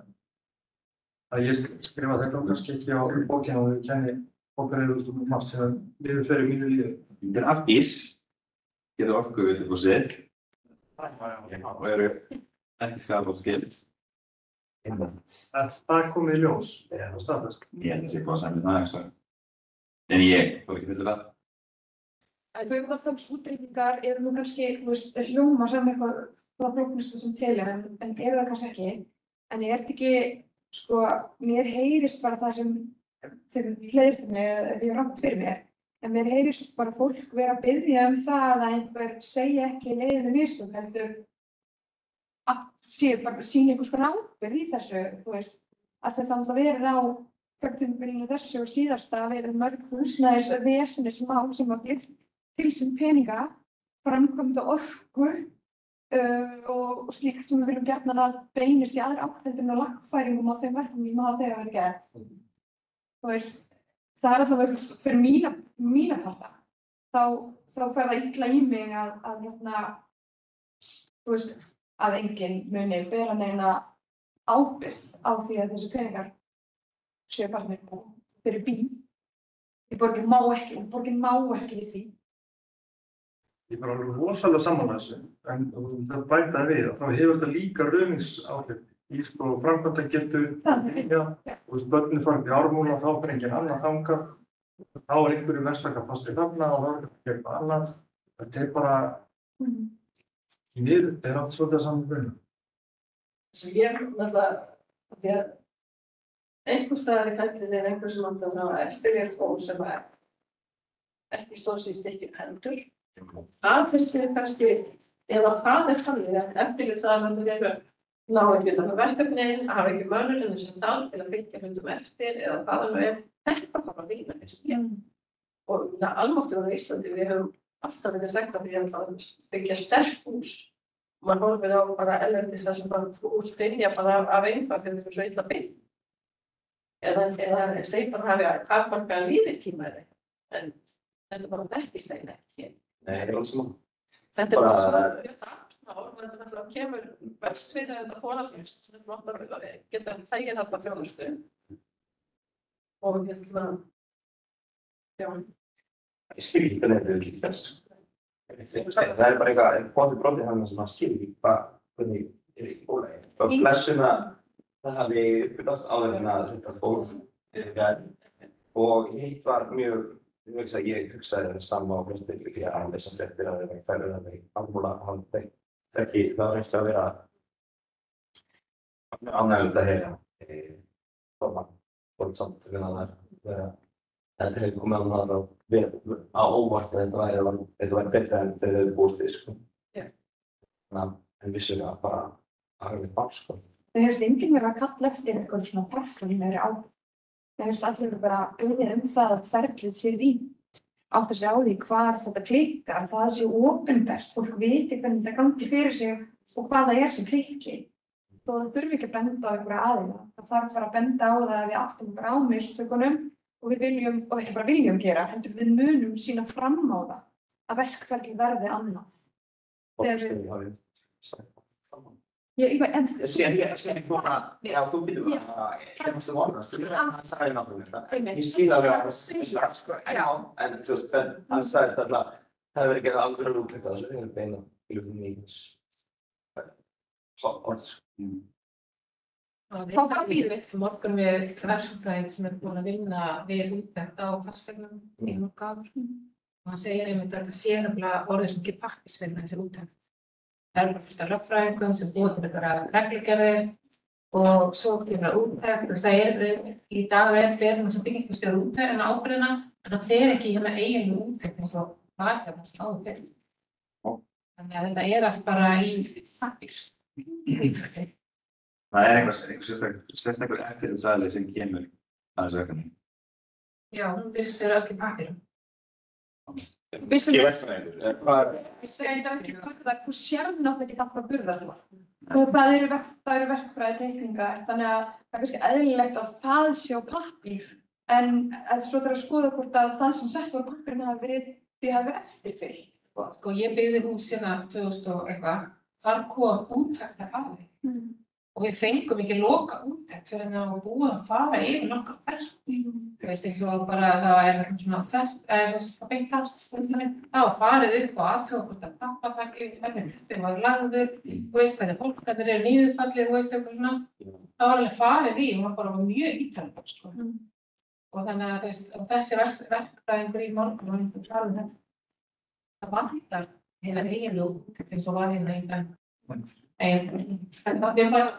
[SPEAKER 3] Það ég skrifa þetta kannski ekki á bókina og ég kenni bókarið út um margt sem liður fyrir mínu lífi.
[SPEAKER 1] Þetta er Arndís, getur orku við upp á sig og eru ekki skadað á skil.
[SPEAKER 3] Það komið í ljós og staðfest.
[SPEAKER 1] Ég held að sé hvað sem það er svo. En ég þó ekki fyrir það.
[SPEAKER 5] En höfuðafþámsútreikningar eru nú kannski, hljóma sem eitthvað það flóknustu sem til en eru það kannski ekki. En er þetta ekki, sko, mér heyrist bara það sem þegar hleyðir til mig, ef ég rangt fyrir mér, en mér heyrist bara fólk vera að biðja það að einhver segja ekki leiðinu mistök, heldur að séu bara sína einhvers konar ábyrgð í þessu, þú veist, að þetta alltaf verið á kjörtímabilinu þessu og síðasta verið mörg húsnæðisvesenismál sem að geta til sem peninga, framkvæmda orku og slíkt sem við viljum gjarnan að beinist í aðra átthaldinu og lagfæringum á þeim verkum sem hafa þegar verið gert. Þú veist, það er alltaf fyrir mína parta. Þá fer það illa í mig að þú veist, að enginn muni bera neina ábyrgð á því að þessi peningar séu farnir fyrir bíl. Borgin má ekki við því.
[SPEAKER 3] Ég er bara alveg rosalega saman með þessu, en það bætaði við að þá hefur þetta líka ruðningsáhrif í sko framkvæmdagetu. Já, þú veist, börnin fara upp í Ármúla og þá fer enginn annar þangað. Þá er einhverju verslaka fastri þarna og þá er eitthvað annað. Þetta er bara í niður, þetta er allt svolítið saman með brunum.
[SPEAKER 2] Þess að ég náttúrulega, því að einhvers staðar í ferlinu er einhver sem átti að hafa eftirlýrt og sem ekki stóð sér í stykkjum hendur. Það finnst mér kannski, eða það er þannig að eftirlitsaðalandi þeirra ná ekki utan um verkefnin, hafa ekki mönnunum sem þarf til að fylgja hlutum eftir eða hvað það nú er. Þetta þarf að vinna eins og ég. Og almáttugur á Íslandi, við höfum alltaf verið sagt að við höfum að byggja sterk hús. Man horfir á bara erlendis þar sem bara hús byrja bara af eitthvað þegar þau svo illa byggt. Eða steypan hafi afmarkaðan líftíma eða eitthvað. En þetta bara verkistæðin ekki.
[SPEAKER 4] Nei, ég alls saman.
[SPEAKER 2] Þetta er bara mjög afsmál og þetta náttúrulega kemur best við þetta fóraflust sem náttúrulega geta þægið þarna þjónustu. Og já.
[SPEAKER 4] Ég skil ekki hvernig þetta ekki best. Það er bara eitthvað brotið hann sem maður skil ekki hvernig í bólagi. Og blessum að það hafi uppbyggast áður en að þetta fór og hitt var mjög, ég hugsaði það sama á flestir að lesa fréttir að það var færður að það ámúla hann þekki það reynst að vera ánægilegt að heyra formann samtökun að það þetta hefði komið á það og verið á óvart að þetta væri betra en þegar þau búist við þannig að en vissulega bara að hafa bál
[SPEAKER 5] Það hefst enginn verið að kalla eftir eitthvað svona persónulegri ábyrgð. Það hefst allir bara beðið það að ferlið sé vínt. Átta sig á því hvar þetta klikkar, það sé opinbert, fólk viti hvernig það gangi fyrir sig og hvað það er sem klikki. Þó það þurfi ekki að benda á einhverja aðila. Það þarf bara að benda á það að við áttum okkur á mistökunum og við viljum, og ekki bara viljum gera, heldur við munum sýna fram á það að verkferlið verði annað.
[SPEAKER 4] Síðan ég bara, já þú býtum að kemast vonast, hann sagði náttúrulega þetta. Ég skil alveg að það sko, en þú veist, hann sagði þetta það hefur verið gerað alveg útlægt á þessu, við erum beina fylgum í orð.
[SPEAKER 6] Þá býðum við morgun við verkfræðing sem búin að vinna við úttekt á fasteignum í mörg ár. Og hann segir einmitt að þetta sé nefnilega orðið sem ekki pappísvinna þessi úttekt. Það er bara fullt af lögfræðingum sem búið til einhverja reglugerðir og svo kemur úttekt og það í dag fyrir sem byggingarstjóri úttekt en ábyrgðina en það fer ekki hérna eiginlega úttekt eins og vakar áður fyrir. Þannig að þetta er allt bara í pappír.
[SPEAKER 1] Það er einhver sérstakur eftirlitsaðili sem kemur að þessu verkefni.
[SPEAKER 6] Já, hún virðist vera öll í pappírum.
[SPEAKER 1] Ég veit það einhver.
[SPEAKER 5] Þú sérð náttúrulega ekki alltaf burðar þú. Það eru verkfræði teikningar, þannig að það er kannski eðlilegt að það sé á pappír, en svo þarf að skoða hvort að það sem sett var á pappírinn hafi verið eftirfylgt.
[SPEAKER 6] Sko, ég byggði hús hérna 2000 og eitthvað, þar kom úttektar af því. Og við fengum ekki loka úttekt fyrir að búið að fara yfir nokkar ferli. Þú veist eins og bara það er svona það var farið upp og aðfjóða hvort að pappatakli, hvernig þetta var lagður, þú veist hvernig fólkarnir eru niðurfallið, þú veist eitthvað svona. Það var alveg farið í og það bara var mjög ítalegt sko. Og þannig að þessi verkfræðingur í morgun var einhvern klarið þetta. Það vantar hérna eiginlega úttekt eins og var hérna í dag. En það er bara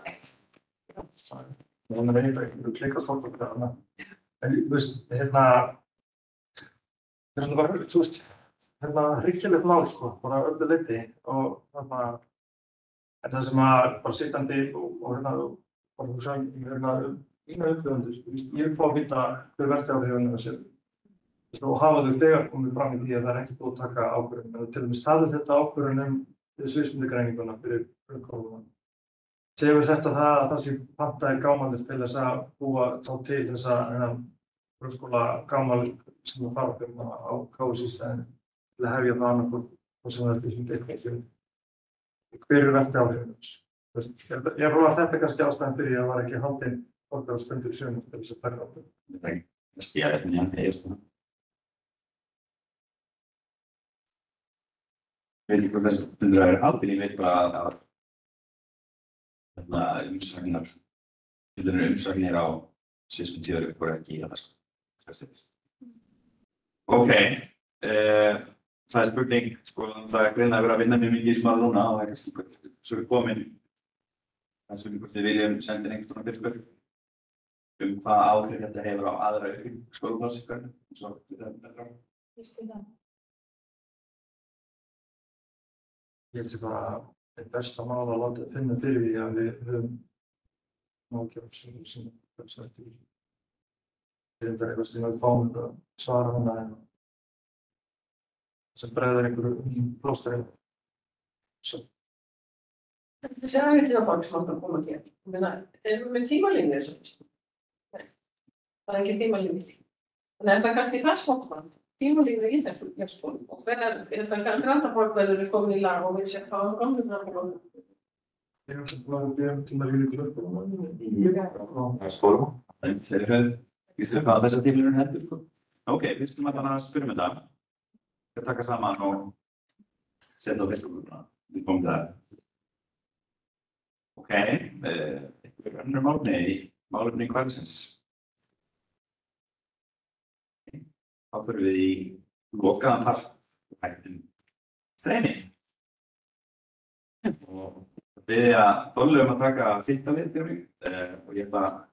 [SPEAKER 3] Það er einhverju klikkast fólk og það en þú veist, hérna var, þú veist, hryggilegt mál sko, bara öllu leyti og en það sem að bara sittandi og bara þú sagði, mína upplöfundur, ég vil fá að vita hver versti áhrifin er sér og hafa þau þegar komið fram í því að það er ekki búið að taka ákvörðun, en til og með staðið þetta ákvörðun sviðsmyndagreininguna fyrir grunnskólanum. Segur þetta það að það sé pantaðir gámarnir til þess að búa þá til þessa grunnskóla gámar sem það fara upp á KSÍ-stæðinu til að hefja það annað fólk sem það er fyrir eitthvað. Hver eru versti áhrifin þess? Ég prófa að þetta kannski ástæðan fyrir að það var ekki haldinn borgarráðsfundur í sumar til þess að taka ákvörðun.
[SPEAKER 1] Það stíðar eftir hann hegist það. Ég veit ekki hvað þessi fundur að vera haldinn, ég veit bara að umsagnir á síðan tíður voru ekki að þessu. Ok, það er spurning, sko, það er greinilega að vera að vinna mjög mikið í smáð núna og það er kannski svo komin. Það er spurning hvort þið viljum senda einhvern svona fyrirspurning hvað áhrif þetta hefur á aðra skólaplássíkar.
[SPEAKER 5] Vístu það.
[SPEAKER 3] Ég held sér bara er besta mál að láta finna fyrir því að við höfum nákvæmlega sem eftir því. Það eitthvað sem við fáum að svara hana en sem bregður einhverju plóstari.
[SPEAKER 2] Þessi ævintýraborg sem átt að koma hér, ég meina, erum við með tímalínu þessu? Nei, það er ekki tímalínu í því. Þannig að það er kannski það smáttmann, tímalínu í þessu leikskólum. Og þegar Grandaborg verður komin í lag og við séum þá gamlu Grandaborg.
[SPEAKER 3] Ég hef sem búin að byrja tímalínu í klöppunum.
[SPEAKER 1] Það er stórum. Þeir höfðu, vistu hvað þessar tímalínur hendur, sko? Ok, við skulum að spyrja þetta. Við taka saman og setja á Facebook-grúppuna. Við komum það. Ok, einhver önnur málefni hverfisins. Þá fyrir við í lokaðan part hættum streymi. Og biðja Þorleif að taka 5. lið fyrir mig og ég ætla